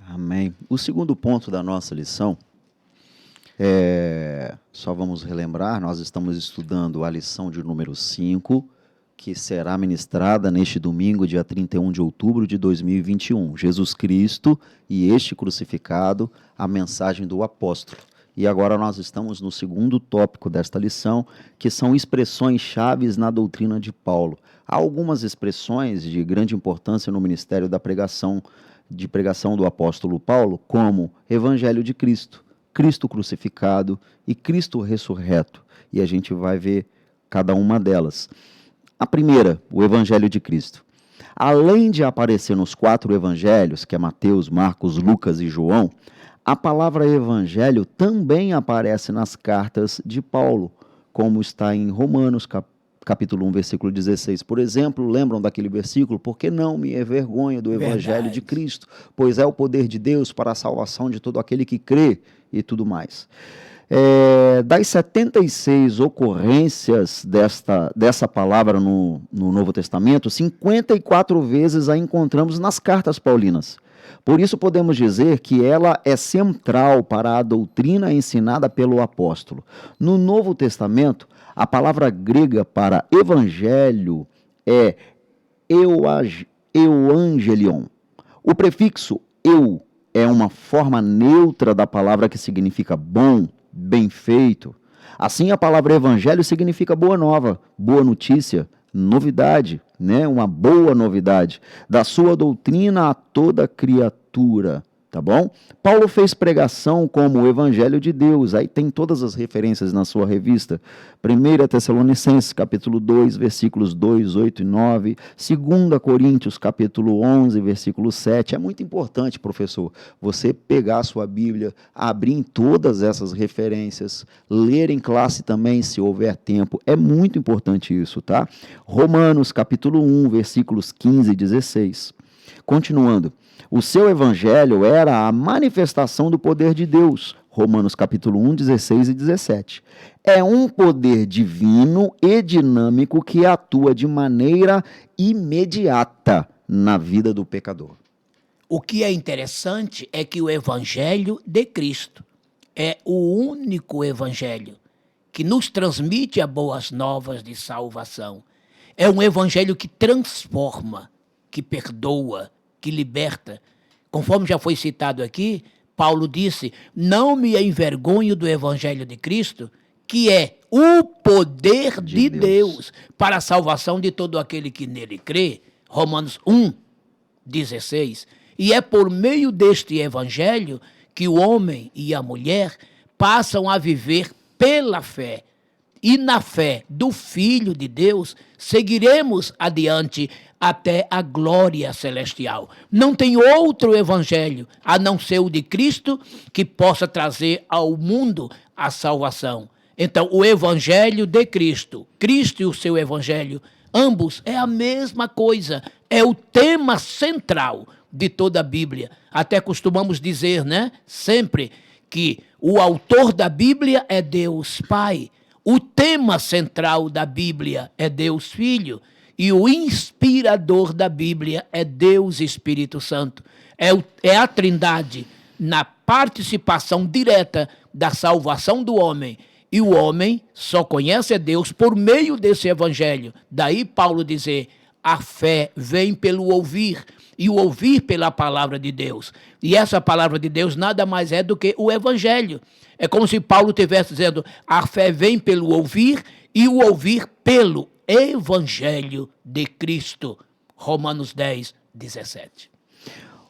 Amém. O segundo ponto da nossa lição, só vamos relembrar, nós estamos estudando a lição de número 5, que será ministrada neste domingo, dia 31 de outubro de 2021. Jesus Cristo e este crucificado, a mensagem do apóstolo. E agora nós estamos no segundo tópico desta lição, que são expressões chaves na doutrina de Paulo. Há algumas expressões de grande importância no ministério da pregação do apóstolo Paulo, como Evangelho de Cristo, Cristo crucificado e Cristo ressurreto. E a gente vai ver cada uma delas. A primeira, o Evangelho de Cristo. Além de aparecer nos 4 evangelhos, que é Mateus, Marcos, Lucas e João, a palavra evangelho também aparece nas cartas de Paulo, como está em Romanos, capítulo 1, versículo 16, por exemplo. Lembram daquele versículo? Porque não me envergonho do evangelho de Cristo, pois é o poder de Deus para a salvação de todo aquele que crê, e tudo mais. Das 76 ocorrências dessa palavra no Novo Testamento, 54 vezes a encontramos nas cartas paulinas. Por isso podemos dizer que ela é central para a doutrina ensinada pelo apóstolo. No Novo Testamento, a palavra grega para evangelho é euangelion. O prefixo eu é uma forma neutra da palavra que significa bom, bem feito. Assim, a palavra evangelho significa boa nova, boa notícia, novidade, né? Uma boa novidade da sua doutrina a toda criatura, tá bom? Paulo fez pregação como o evangelho de Deus, aí tem todas as referências na sua revista. 1 Tessalonicenses, capítulo 2, versículos 2, 8 e 9. 2 Coríntios, capítulo 11, versículo 7. É muito importante, professor, você pegar a sua Bíblia, abrir em todas essas referências, ler em classe também, se houver tempo. É muito importante isso, tá? Romanos, capítulo 1, versículos 15 e 16. Continuando. O seu evangelho era a manifestação do poder de Deus. Romanos capítulo 1, 16 e 17. É um poder divino e dinâmico que atua de maneira imediata na vida do pecador. O que é interessante é que o evangelho de Cristo é o único evangelho que nos transmite as boas novas de salvação. É um evangelho que transforma, que perdoa, que liberta. Conforme já foi citado aqui, Paulo disse, não me envergonho do evangelho de Cristo, que é o poder de Deus para a salvação de todo aquele que nele crê. Romanos 1, 16. E é por meio deste evangelho que o homem e a mulher passam a viver pela fé. E na fé do Filho de Deus, seguiremos adiante até a glória celestial. Não tem outro evangelho, a não ser o de Cristo, que possa trazer ao mundo a salvação. Então, o evangelho de Cristo, Cristo e o seu evangelho, ambos é a mesma coisa, é o tema central de toda a Bíblia. Até costumamos dizer, né, sempre que o autor da Bíblia é Deus Pai. O tema central da Bíblia é Deus Filho e o inspirador da Bíblia é Deus Espírito Santo. É a Trindade na participação direta da salvação do homem. E o homem só conhece a Deus por meio desse evangelho. Daí Paulo dizer, a fé vem pelo ouvir e o ouvir pela palavra de Deus. E essa palavra de Deus nada mais é do que o evangelho. É como se Paulo estivesse dizendo, a fé vem pelo ouvir e o ouvir pelo evangelho de Cristo. Romanos 10, 17.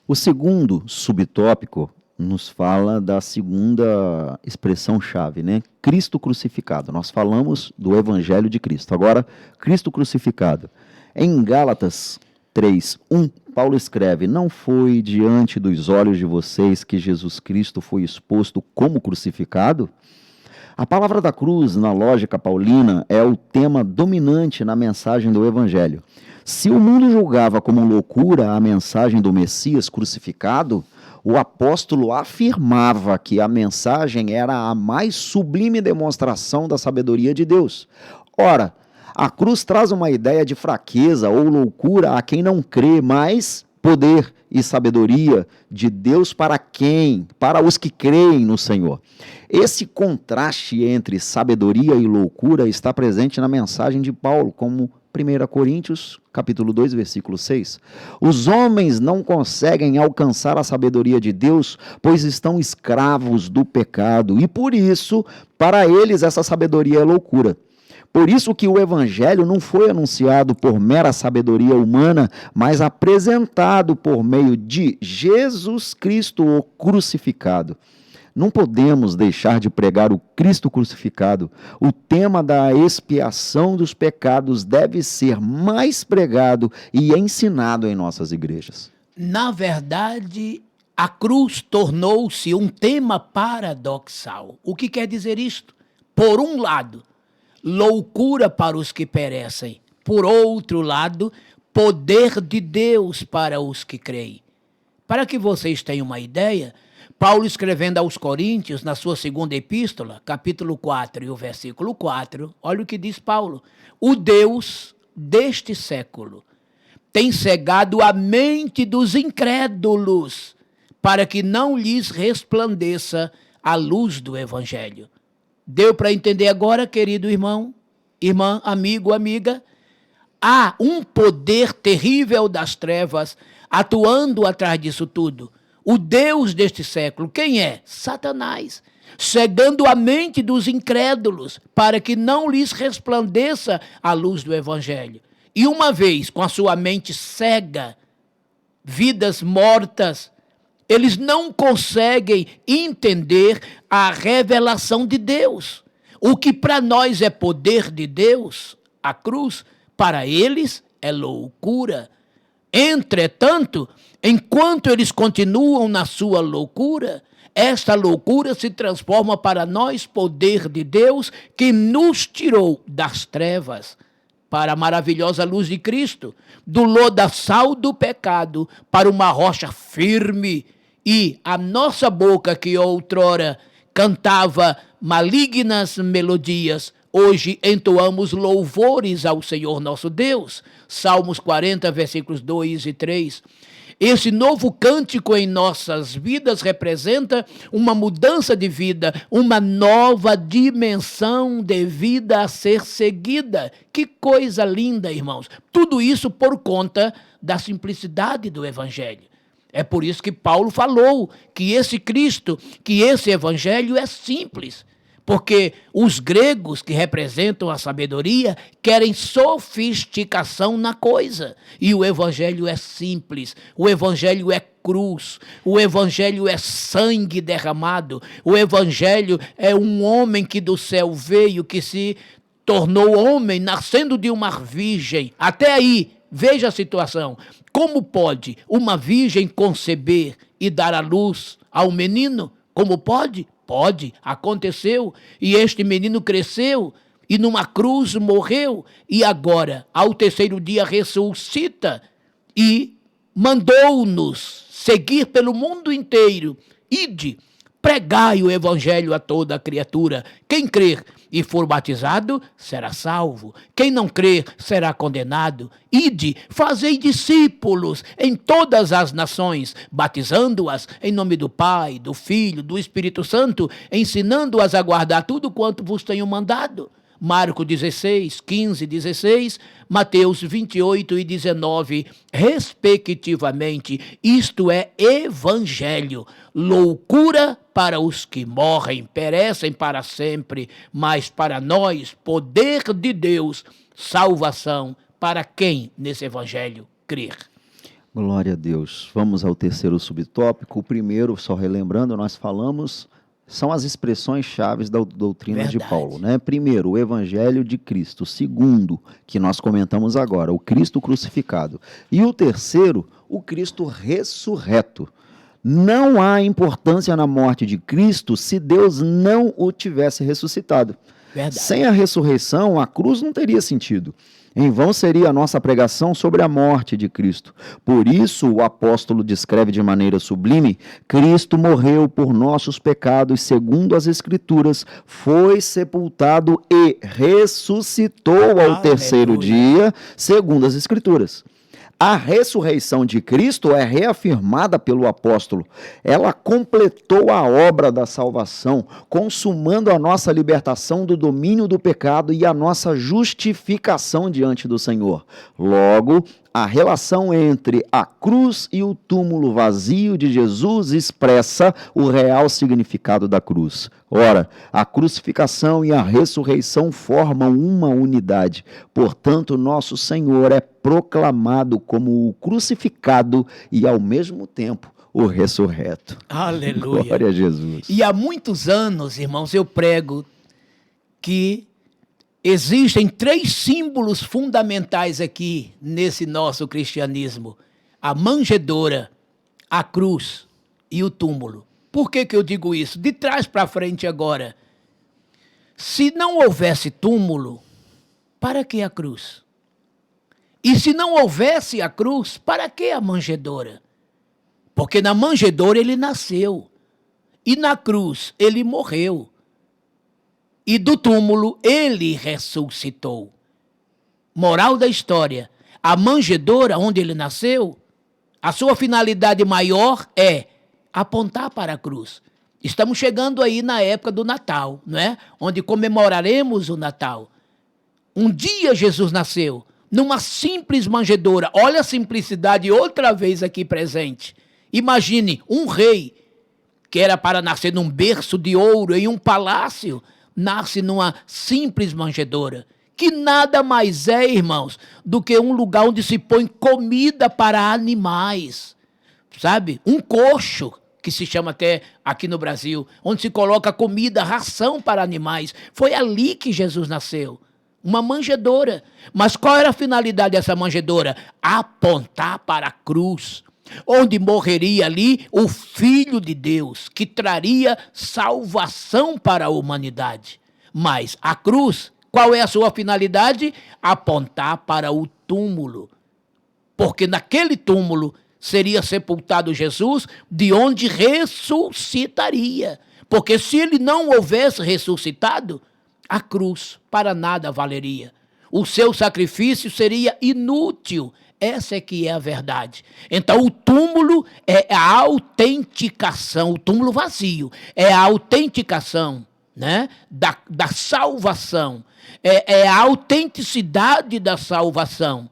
O segundo subtópico nos fala da segunda expressão-chave, né? Cristo crucificado. Nós falamos do evangelho de Cristo. Agora, Cristo crucificado. Em Gálatas 3:1, Paulo escreve, não foi diante dos olhos de vocês que Jesus Cristo foi exposto como crucificado? A palavra da cruz, na lógica paulina, é o tema dominante na mensagem do Evangelho. Se o mundo julgava como loucura a mensagem do Messias crucificado, o apóstolo afirmava que a mensagem era a mais sublime demonstração da sabedoria de Deus. Ora, a cruz traz uma ideia de fraqueza ou loucura a quem não crê, mas poder e sabedoria de Deus para quem? Para os que creem no Senhor. Esse contraste entre sabedoria e loucura está presente na mensagem de Paulo, como 1 Coríntios, capítulo 2, versículo 6. Os homens não conseguem alcançar a sabedoria de Deus, pois estão escravos do pecado, e por isso, para eles, essa sabedoria é loucura. Por isso que o evangelho não foi anunciado por mera sabedoria humana, mas apresentado por meio de Jesus Cristo, o crucificado. Não podemos deixar de pregar o Cristo crucificado. O tema da expiação dos pecados deve ser mais pregado e ensinado em nossas igrejas. Na verdade, a cruz tornou-se um tema paradoxal. O que quer dizer isto? Por um lado, loucura para os que perecem. Por outro lado, poder de Deus para os que creem. Para que vocês tenham uma ideia, Paulo escrevendo aos Coríntios, na sua segunda epístola, capítulo 4 e o versículo 4, olha o que diz Paulo. O Deus deste século tem cegado a mente dos incrédulos para que não lhes resplandeça a luz do Evangelho. Deu para entender agora, querido irmão, irmã, amigo, amiga? Há um poder terrível das trevas atuando atrás disso tudo. O Deus deste século, quem é? Satanás, cegando a mente dos incrédulos para que não lhes resplandeça a luz do Evangelho. E uma vez com a sua mente cega, vidas mortas, eles não conseguem entender a revelação de Deus. O que para nós é poder de Deus, a cruz, para eles é loucura. Entretanto, enquanto eles continuam na sua loucura, esta loucura se transforma para nós poder de Deus que nos tirou das trevas para a maravilhosa luz de Cristo, do lodaçal do pecado para uma rocha firme. E a nossa boca, que outrora cantava malignas melodias, hoje entoamos louvores ao Senhor nosso Deus. Salmos 40, versículos 2 e 3. Esse novo cântico em nossas vidas representa uma mudança de vida, uma nova dimensão de vida a ser seguida. Que coisa linda, irmãos! Tudo isso por conta da simplicidade do Evangelho. É por isso que Paulo falou que esse Cristo, que esse Evangelho é simples. Porque os gregos, que representam a sabedoria, querem sofisticação na coisa. E o Evangelho é simples, o Evangelho é cruz, o Evangelho é sangue derramado, o Evangelho é um homem que do céu veio, que se tornou homem, nascendo de uma virgem. Até aí, veja a situação. Como pode uma virgem conceber e dar à luz a um menino? Como pode? Pode, aconteceu, e este menino cresceu, e numa cruz morreu, e agora, ao terceiro dia, ressuscita, e mandou-nos seguir pelo mundo inteiro. Ide, pregai o Evangelho a toda a criatura. Quem crer e for batizado, será salvo. Quem não crer, será condenado. Ide, fazei discípulos em todas as nações, batizando-as em nome do Pai, do Filho, do Espírito Santo, ensinando-as a guardar tudo quanto vos tenho mandado. Marcos 16, 15, 16, Mateus 28 e 19, respectivamente. Isto é Evangelho, loucura para os que morrem, perecem para sempre, mas para nós, poder de Deus, salvação para quem nesse Evangelho crer. Glória a Deus. Vamos ao terceiro subtópico. O primeiro, só relembrando, nós falamos... São as expressões chaves da doutrina de Paulo, né? Primeiro, o Evangelho de Cristo. Segundo, que nós comentamos agora, o Cristo crucificado. E o terceiro, o Cristo ressurreto. Não há importância na morte de Cristo se Deus não o tivesse ressuscitado. Verdade. Sem a ressurreição, a cruz não teria sentido. Em vão seria a nossa pregação sobre a morte de Cristo. Por isso, o apóstolo descreve de maneira sublime: Cristo morreu por nossos pecados, segundo as Escrituras, foi sepultado e ressuscitou ao terceiro dia, segundo as Escrituras. A ressurreição de Cristo é reafirmada pelo apóstolo. Ela completou a obra da salvação, consumando a nossa libertação do domínio do pecado e a nossa justificação diante do Senhor. Logo, a relação entre a cruz e o túmulo vazio de Jesus expressa o real significado da cruz. Ora, a crucificação e a ressurreição formam uma unidade. Portanto, nosso Senhor é proclamado como o crucificado e, ao mesmo tempo, o ressurreto. Aleluia. Glória a Jesus. E há muitos anos, irmãos, eu prego que existem 3 símbolos fundamentais aqui nesse nosso cristianismo: a manjedoura, a cruz e o túmulo. Por que eu digo isso? De trás para frente agora. Se não houvesse túmulo, para que a cruz? E se não houvesse a cruz, para que a manjedoura? Porque na manjedoura ele nasceu, e na cruz ele morreu. E do túmulo ele ressuscitou. Moral da história: a manjedoura onde ele nasceu, a sua finalidade maior é apontar para a cruz. Estamos chegando aí na época do Natal, não é? Onde comemoraremos o Natal. Um dia Jesus nasceu, numa simples manjedoura. Olha a simplicidade outra vez aqui presente. Imagine um rei que era para nascer num berço de ouro em um palácio, nasce numa simples manjedoura, que nada mais é, irmãos, do que um lugar onde se põe comida para animais, sabe? Um coxo, que se chama até aqui no Brasil, onde se coloca comida, ração para animais. Foi ali que Jesus nasceu. Uma manjedoura. Mas qual era a finalidade dessa manjedoura? Apontar para a cruz, onde morreria ali o Filho de Deus, que traria salvação para a humanidade. Mas a cruz, qual é a sua finalidade? Apontar para o túmulo. Porque naquele túmulo seria sepultado Jesus, de onde ressuscitaria. Porque se ele não houvesse ressuscitado, a cruz para nada valeria. O seu sacrifício seria inútil. Essa é que é a verdade. Então o túmulo é a autenticação, o túmulo vazio é a autenticação, né, da salvação. É a autenticidade da salvação.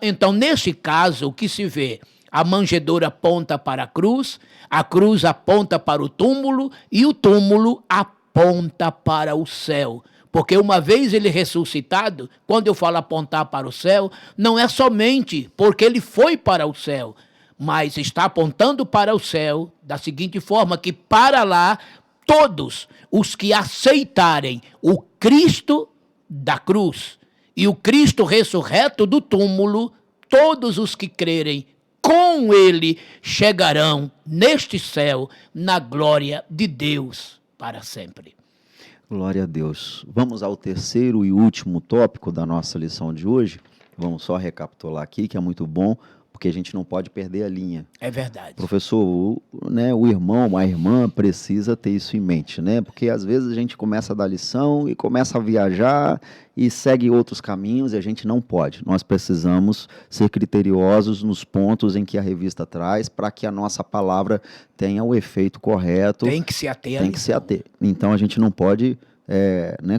Então, neste caso, o que se vê? A manjedoura aponta para a cruz aponta para o túmulo e o túmulo aponta para o céu. Porque uma vez ele ressuscitado, quando eu falo apontar para o céu, não é somente porque ele foi para o céu, mas está apontando para o céu da seguinte forma, que para lá todos os que aceitarem o Cristo da cruz e o Cristo ressurreto do túmulo, todos os que crerem com ele chegarão neste céu na glória de Deus para sempre. Glória a Deus. Vamos ao terceiro e último tópico da nossa lição de hoje. Vamos só recapitular aqui, que é muito bom, porque a gente não pode perder a linha. É verdade. Professor, o irmão, a irmã precisa ter isso em mente, né? Porque às vezes a gente começa a dar lição e começa a viajar e segue outros caminhos e a gente não pode. Nós precisamos ser criteriosos nos pontos em que a revista traz para que a nossa palavra tenha o efeito correto. Tem que se ater. Tem que se ater. Então a gente não pode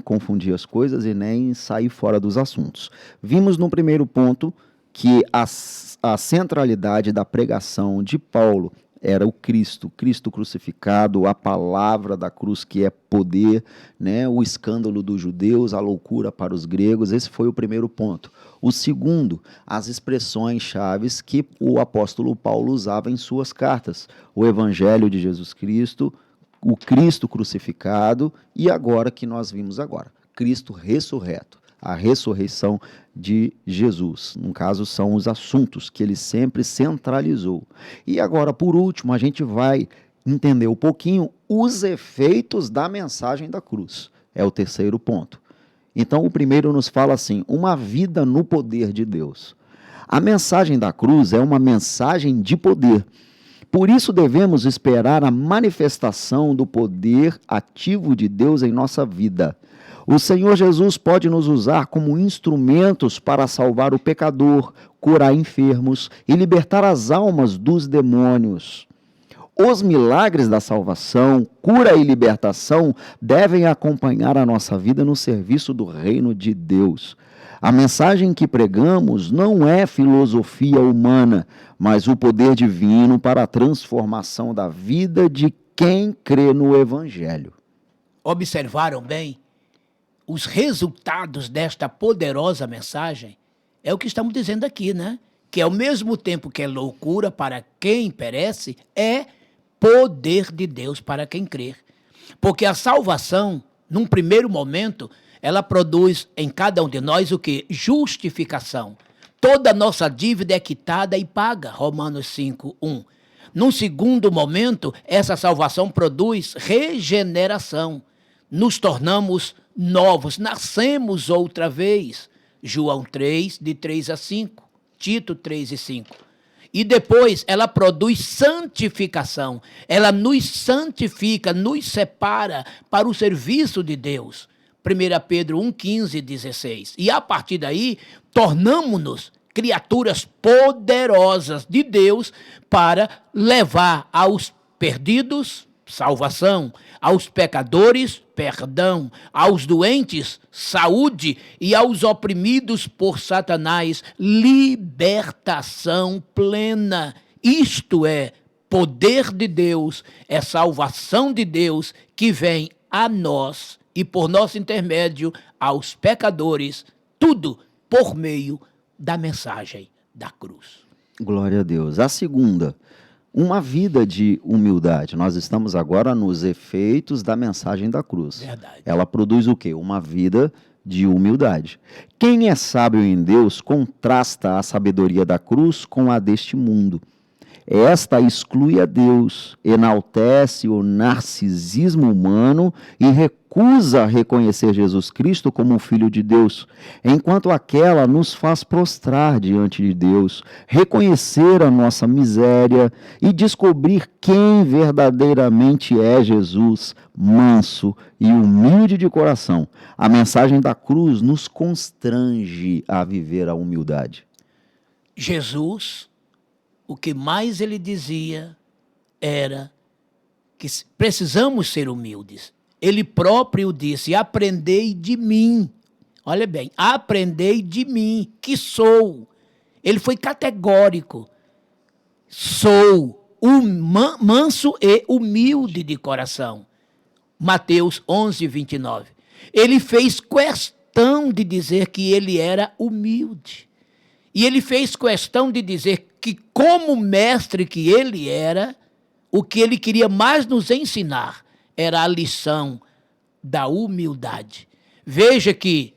confundir as coisas e nem sair fora dos assuntos. Vimos no primeiro ponto que a centralidade da pregação de Paulo era o Cristo crucificado, a palavra da cruz que é poder, né? O escândalo dos judeus, a loucura para os gregos. Esse foi o primeiro ponto. O segundo, as expressões chaves que o apóstolo Paulo usava em suas cartas. O evangelho de Jesus Cristo, o Cristo crucificado e agora que nós vimos agora, Cristo ressurreto. A ressurreição de Jesus. No caso, são os assuntos que ele sempre centralizou. E agora, por último, a gente vai entender um pouquinho os efeitos da mensagem da cruz. É o terceiro ponto. Então, o primeiro nos fala assim, uma vida no poder de Deus. A mensagem da cruz é uma mensagem de poder. Por isso devemos esperar a manifestação do poder ativo de Deus em nossa vida. O Senhor Jesus pode nos usar como instrumentos para salvar o pecador, curar enfermos e libertar as almas dos demônios. Os milagres da salvação, cura e libertação devem acompanhar a nossa vida no serviço do reino de Deus. A mensagem que pregamos não é filosofia humana, mas o poder divino para a transformação da vida de quem crê no Evangelho. Observaram bem? Os resultados desta poderosa mensagem é o que estamos dizendo aqui, né? Que ao mesmo tempo que é loucura para quem perece, é poder de Deus para quem crer. Porque a salvação, num primeiro momento, ela produz em cada um de nós o quê? Justificação. Toda nossa dívida é quitada e paga, Romanos 5:1. Num segundo momento, essa salvação produz regeneração. Nos tornamos novos, nascemos outra vez. João 3, de 3 a 5, Tito 3 e 5. E depois ela produz santificação. Ela nos santifica, nos separa para o serviço de Deus. 1 Pedro 1, 15 e 16. E a partir daí, tornamo-nos criaturas poderosas de Deus para levar aos perdidos salvação, aos pecadores perdão, aos doentes saúde e aos oprimidos por Satanás libertação plena. Isto é poder de Deus, é salvação de Deus que vem a nós e por nosso intermédio aos pecadores, tudo por meio da mensagem da cruz. Glória a Deus. A segunda, uma vida de humildade. Nós estamos agora nos efeitos da mensagem da cruz. Verdade. Ela produz o quê? Uma vida de humildade. Quem é sábio em Deus contrasta a sabedoria da cruz com a deste mundo. Esta exclui a Deus, enaltece o narcisismo humano e recusa reconhecer Jesus Cristo como o Filho de Deus, enquanto aquela nos faz prostrar diante de Deus, reconhecer a nossa miséria e descobrir quem verdadeiramente é Jesus, manso e humilde de coração. A mensagem da cruz nos constrange a viver a humildade. Jesus, o que mais ele dizia era que precisamos ser humildes. Ele próprio disse, aprendei de mim. Olha bem, aprendei de mim, que sou. Ele foi categórico. Sou manso e humilde de coração. Mateus 11, 29. Ele fez questão de dizer que ele era humilde. E ele fez questão de dizer que, como mestre que ele era, o que ele queria mais nos ensinar era a lição da humildade. Veja que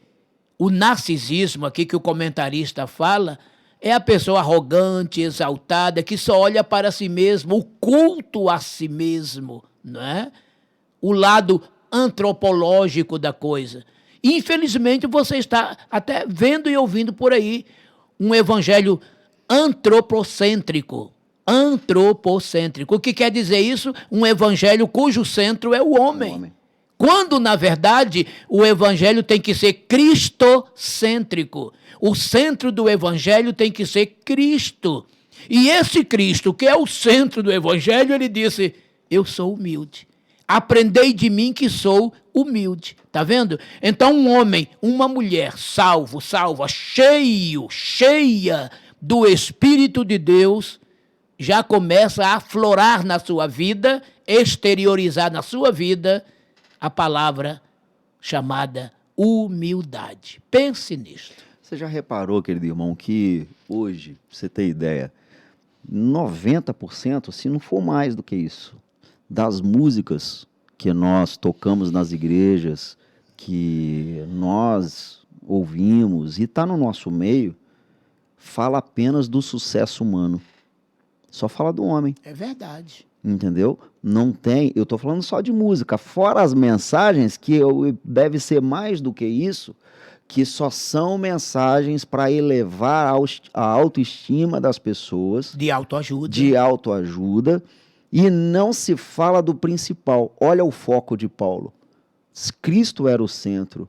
o narcisismo aqui que o comentarista fala é a pessoa arrogante, exaltada, que só olha para si mesmo, o culto a si mesmo, não é? O lado antropológico da coisa. Infelizmente, você está até vendo e ouvindo por aí um evangelho antropocêntrico. Antropocêntrico. O que quer dizer isso? Um evangelho cujo centro é o homem. Quando, na verdade, o evangelho tem que ser cristocêntrico. O centro do evangelho tem que ser Cristo. E esse Cristo, que é o centro do evangelho, ele disse, eu sou humilde. Aprendei de mim que sou humilde. Tá vendo? Então um homem, uma mulher salva, cheia do Espírito de Deus, já começa a aflorar na sua vida, exteriorizar na sua vida a palavra chamada humildade. Pense nisso. Você já reparou, querido irmão, que hoje, pra você ter ideia, 90%, se não for mais do que isso, das músicas que nós tocamos nas igrejas, que nós ouvimos e está no nosso meio, fala apenas do sucesso humano. Só fala do homem. É verdade. Entendeu? Não tem, eu estou falando só de música, fora as mensagens, que deve ser mais do que isso, que só são mensagens para elevar a autoestima das pessoas. De autoajuda. De autoajuda. E não se fala do principal. Olha o foco de Paulo. Cristo era o centro.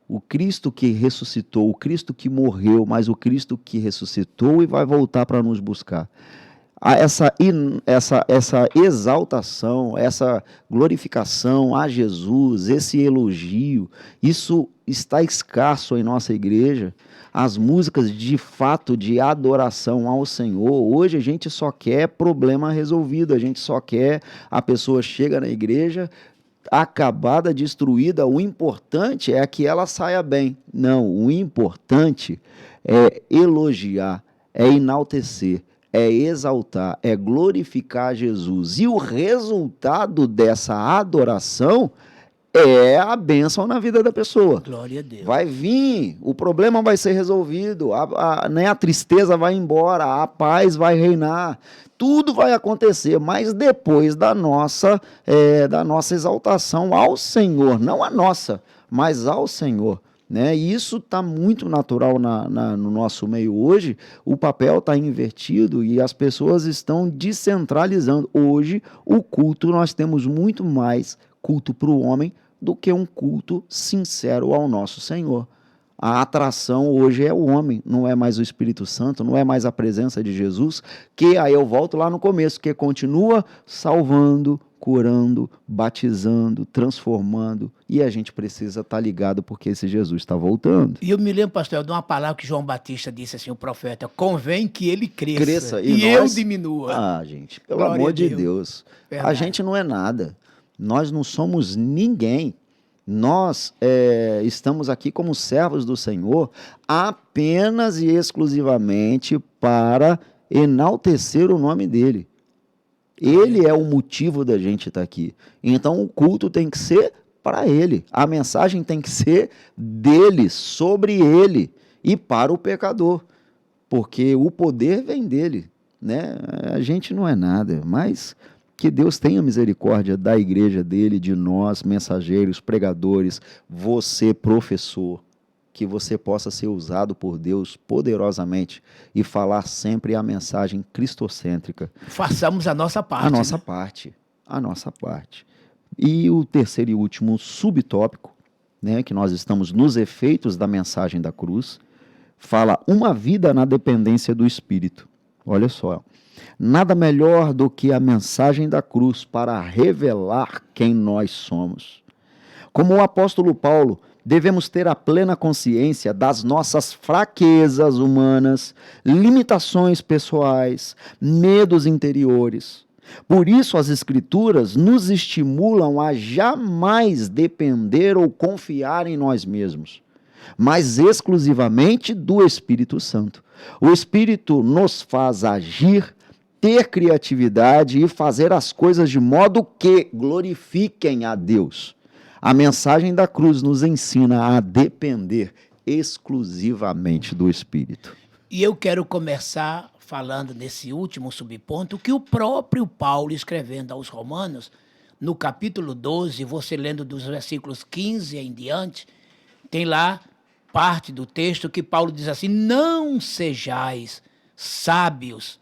O Cristo que ressuscitou, o Cristo que morreu, mas o Cristo que ressuscitou e vai voltar para nos buscar. Essa exaltação, essa glorificação a Jesus, esse elogio, isso está escasso em nossa igreja. As músicas de fato de adoração ao Senhor, hoje a gente só quer problema resolvido, a gente só quer, a pessoa chega na igreja acabada, destruída, o importante é que ela saia bem. Não, o importante é elogiar, é enaltecer, é exaltar, é glorificar Jesus. E o resultado dessa adoração é a bênção na vida da pessoa. Glória a Deus. Vai vir, o problema vai ser resolvido, a tristeza vai embora, a paz vai reinar, tudo vai acontecer, mas depois da nossa exaltação ao Senhor, não a nossa, mas ao Senhor. Né? E isso está muito natural no nosso meio hoje, o papel está invertido e as pessoas estão descentralizando. Hoje, o culto, nós temos muito mais culto para o homem do que um culto sincero ao nosso Senhor. A atração hoje é o homem, não é mais o Espírito Santo, não é mais a presença de Jesus, que aí eu volto lá no começo, que continua salvando, curando, batizando, transformando, e a gente precisa estar ligado porque esse Jesus está voltando. E eu me lembro, pastor, de uma palavra que João Batista disse assim, o profeta, convém que ele cresça E eu nós... diminua. Ah, gente, pelo Glória amor a de Deus. Deus, a Verdade. gente não é nada, nós não somos ninguém. Nós estamos aqui como servos do Senhor apenas e exclusivamente para enaltecer o nome dele. Ele é o motivo da gente estar aqui. Então o culto tem que ser para ele. A mensagem tem que ser dele, sobre ele e para o pecador. Porque o poder vem dele, né? A gente não é nada, mas que Deus tenha misericórdia da igreja dele, de nós, mensageiros, pregadores, você, professor, que você possa ser usado por Deus poderosamente e falar sempre a mensagem cristocêntrica. Façamos a nossa parte. A nossa né? parte, a nossa parte. E o terceiro e último subtópico, né, que nós estamos nos efeitos da mensagem da cruz, fala uma vida na dependência do Espírito. Olha só. Nada melhor do que a mensagem da cruz para revelar quem nós somos. Como o apóstolo Paulo, devemos ter a plena consciência das nossas fraquezas humanas, limitações pessoais, medos interiores. Por isso, as Escrituras nos estimulam a jamais depender ou confiar em nós mesmos, mas exclusivamente do Espírito Santo. O Espírito nos faz agir, ter criatividade e fazer as coisas de modo que glorifiquem a Deus. A mensagem da cruz nos ensina a depender exclusivamente do Espírito. E eu quero começar falando nesse último subponto que o próprio Paulo, escrevendo aos Romanos, no capítulo 12, você lendo dos versículos 15 em diante, tem lá parte do texto que Paulo diz assim, não sejais sábios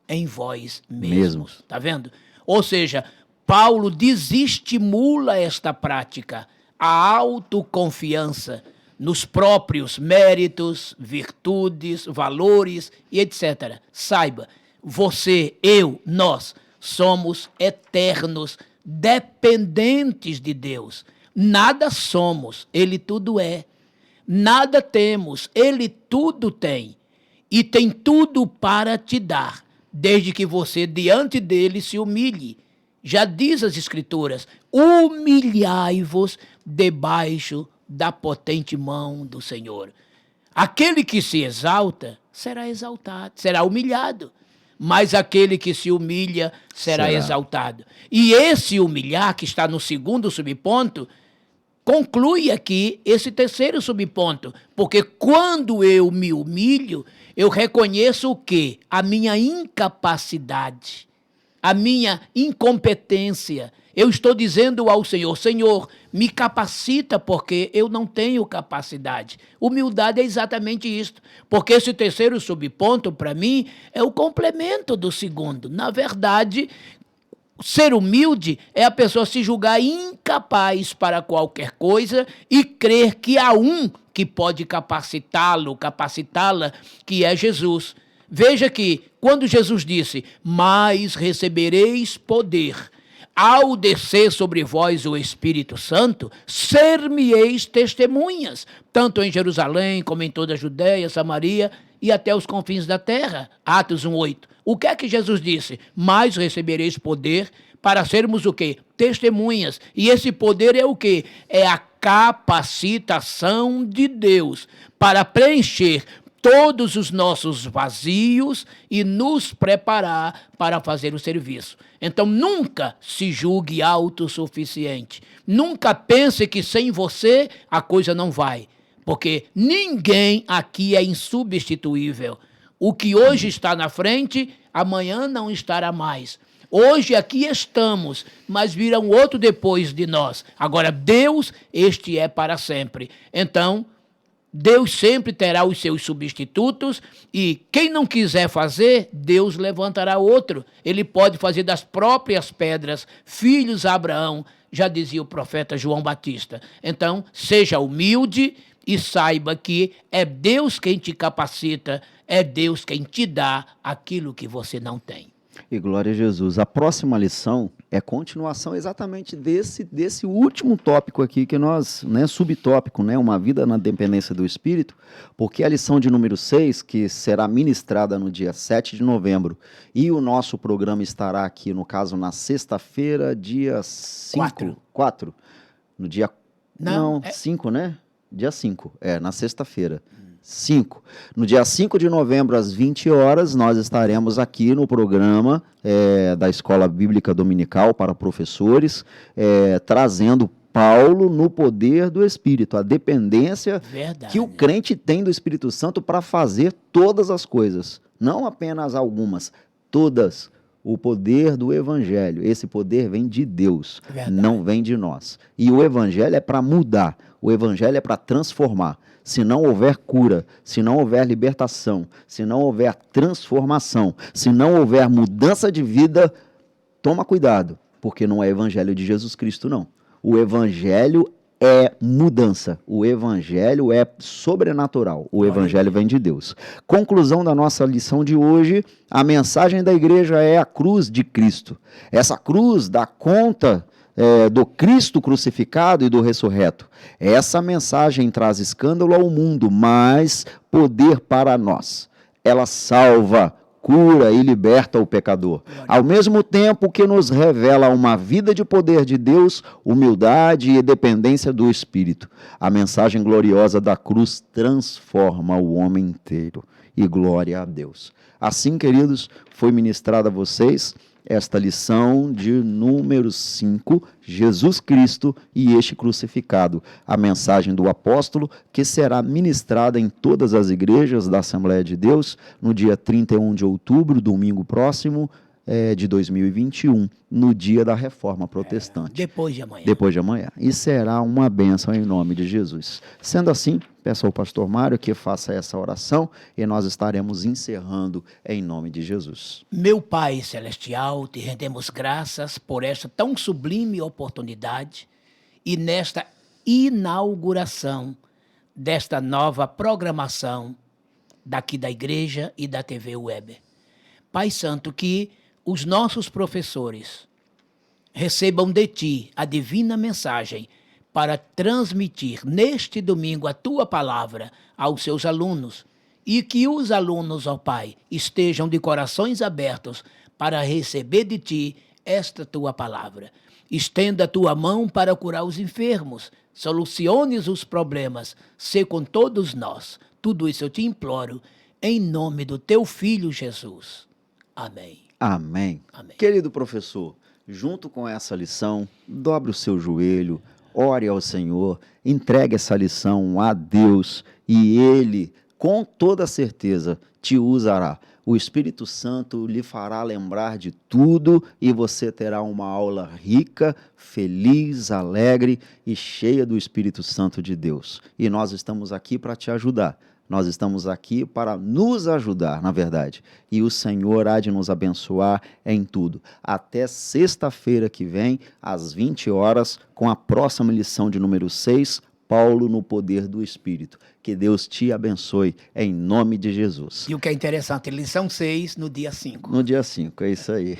em vós mesmos. Tá vendo? Ou seja, Paulo desestimula esta prática, a autoconfiança nos próprios méritos, virtudes, valores e etc. Saiba, você, eu, nós somos eternos, dependentes de Deus. Nada somos, Ele tudo é. Nada temos, Ele tudo tem. E tem tudo para te dar, desde que você diante dele se humilhe. Já diz as Escrituras, humilhai-vos debaixo da potente mão do Senhor. Aquele que se exalta será exaltado, será humilhado, mas aquele que se humilha será exaltado. E esse humilhar, que está no segundo subponto, conclui aqui esse terceiro subponto, porque quando eu me humilho, eu reconheço o quê? A minha incapacidade, a minha incompetência. Eu estou dizendo ao Senhor, Senhor, me capacita porque eu não tenho capacidade. Humildade é exatamente isto, porque esse terceiro subponto, para mim, é o complemento do segundo. Na verdade, ser humilde é a pessoa se julgar incapaz para qualquer coisa e crer que há um que pode capacitá-lo, capacitá-la, que é Jesus. Veja que quando Jesus disse, mas recebereis poder, ao descer sobre vós o Espírito Santo, ser-me-eis testemunhas, tanto em Jerusalém como em toda a Judéia, Samaria e até os confins da terra. Atos 1:8. O que é que Jesus disse? Mas recebereis poder para sermos o quê? Testemunhas. E esse poder é o quê? É a capacitação de Deus para preencher todos os nossos vazios e nos preparar para fazer o serviço. Então, nunca se julgue autossuficiente. Nunca pense que sem você a coisa não vai. Porque ninguém aqui é insubstituível. O que hoje está na frente, amanhã não estará mais. Hoje aqui estamos, mas virá um outro depois de nós. Agora, Deus, este é para sempre. Então, Deus sempre terá os seus substitutos e quem não quiser fazer, Deus levantará outro. Ele pode fazer das próprias pedras filhos a Abraão, já dizia o profeta João Batista. Então, seja humilde, e saiba que é Deus quem te capacita, é Deus quem te dá aquilo que você não tem. E glória a Jesus. A próxima lição é continuação exatamente desse último tópico aqui que nós, subtópico, uma vida na dependência do Espírito, porque a lição de número 6, que será ministrada no dia 7 de novembro, e o nosso programa estará aqui, no caso, na sexta-feira, dia 5. 4. No dia... Não, 5, né? Dia 5, na sexta-feira. 5. No dia 5 de novembro, às 20 horas, nós estaremos aqui no programa da Escola Bíblica Dominical para professores, trazendo Paulo no poder do Espírito, a dependência que o crente tem do Espírito Santo para fazer todas as coisas, não apenas algumas, todas. O poder do Evangelho, esse poder vem de Deus, não vem de nós. E o Evangelho é para mudar, o Evangelho é para transformar. Se não houver cura, se não houver libertação, se não houver transformação, se não houver mudança de vida, toma cuidado, porque não é Evangelho de Jesus Cristo, não. O Evangelho é mudança, o Evangelho é sobrenatural, o Evangelho vem de Deus. Conclusão da nossa lição de hoje, a mensagem da igreja é a cruz de Cristo. Essa cruz dá conta do Cristo crucificado e do ressurreto. Essa mensagem traz escândalo ao mundo, mas poder para nós. Ela salva, cura e liberta o pecador. Ao mesmo tempo que nos revela uma vida de poder de Deus, humildade e dependência do Espírito. A mensagem gloriosa da cruz transforma o homem inteiro. E glória a Deus. Assim, queridos, foi ministrada a vocês esta lição de número 5, Jesus Cristo e este crucificado, a mensagem do apóstolo que será ministrada em todas as igrejas da Assembleia de Deus no dia 31 de outubro, domingo próximo, de 2021, no dia da Reforma Protestante. Depois de amanhã. Depois de amanhã. E será uma bênção em nome de Jesus. Sendo assim, peço ao pastor Mário que faça essa oração e nós estaremos encerrando em nome de Jesus. Meu Pai Celestial, te rendemos graças por esta tão sublime oportunidade e nesta inauguração desta nova programação daqui da igreja e da TV Web. Pai Santo, que os nossos professores recebam de Ti a divina mensagem para transmitir neste domingo a Tua palavra aos seus alunos e que os alunos, ó Pai, estejam de corações abertos para receber de Ti esta Tua palavra. Estenda a Tua mão para curar os enfermos, soluciones os problemas, sê com todos nós. Tudo isso eu te imploro em nome do Teu Filho Jesus. Amém. Amém. Amém. Querido professor, junto com essa lição, dobre o seu joelho, ore ao Senhor, entregue essa lição a Deus e Ele, com toda certeza, te usará. O Espírito Santo lhe fará lembrar de tudo e você terá uma aula rica, feliz, alegre e cheia do Espírito Santo de Deus. E nós estamos aqui para te ajudar. Nós estamos aqui para nos ajudar, na verdade. E o Senhor há de nos abençoar em tudo. Até sexta-feira que vem, às 20 horas, com a próxima lição de número 6, Paulo no poder do Espírito. Que Deus te abençoe, em nome de Jesus. E o que é interessante, lição 6, no dia 5. No dia 5, é isso aí.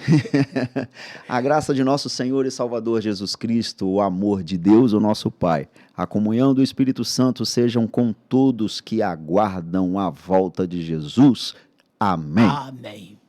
A graça de nosso Senhor e Salvador Jesus Cristo, o amor de Deus, o nosso Pai, a comunhão do Espírito Santo sejam com todos que aguardam a volta de Jesus. Amém. Amém.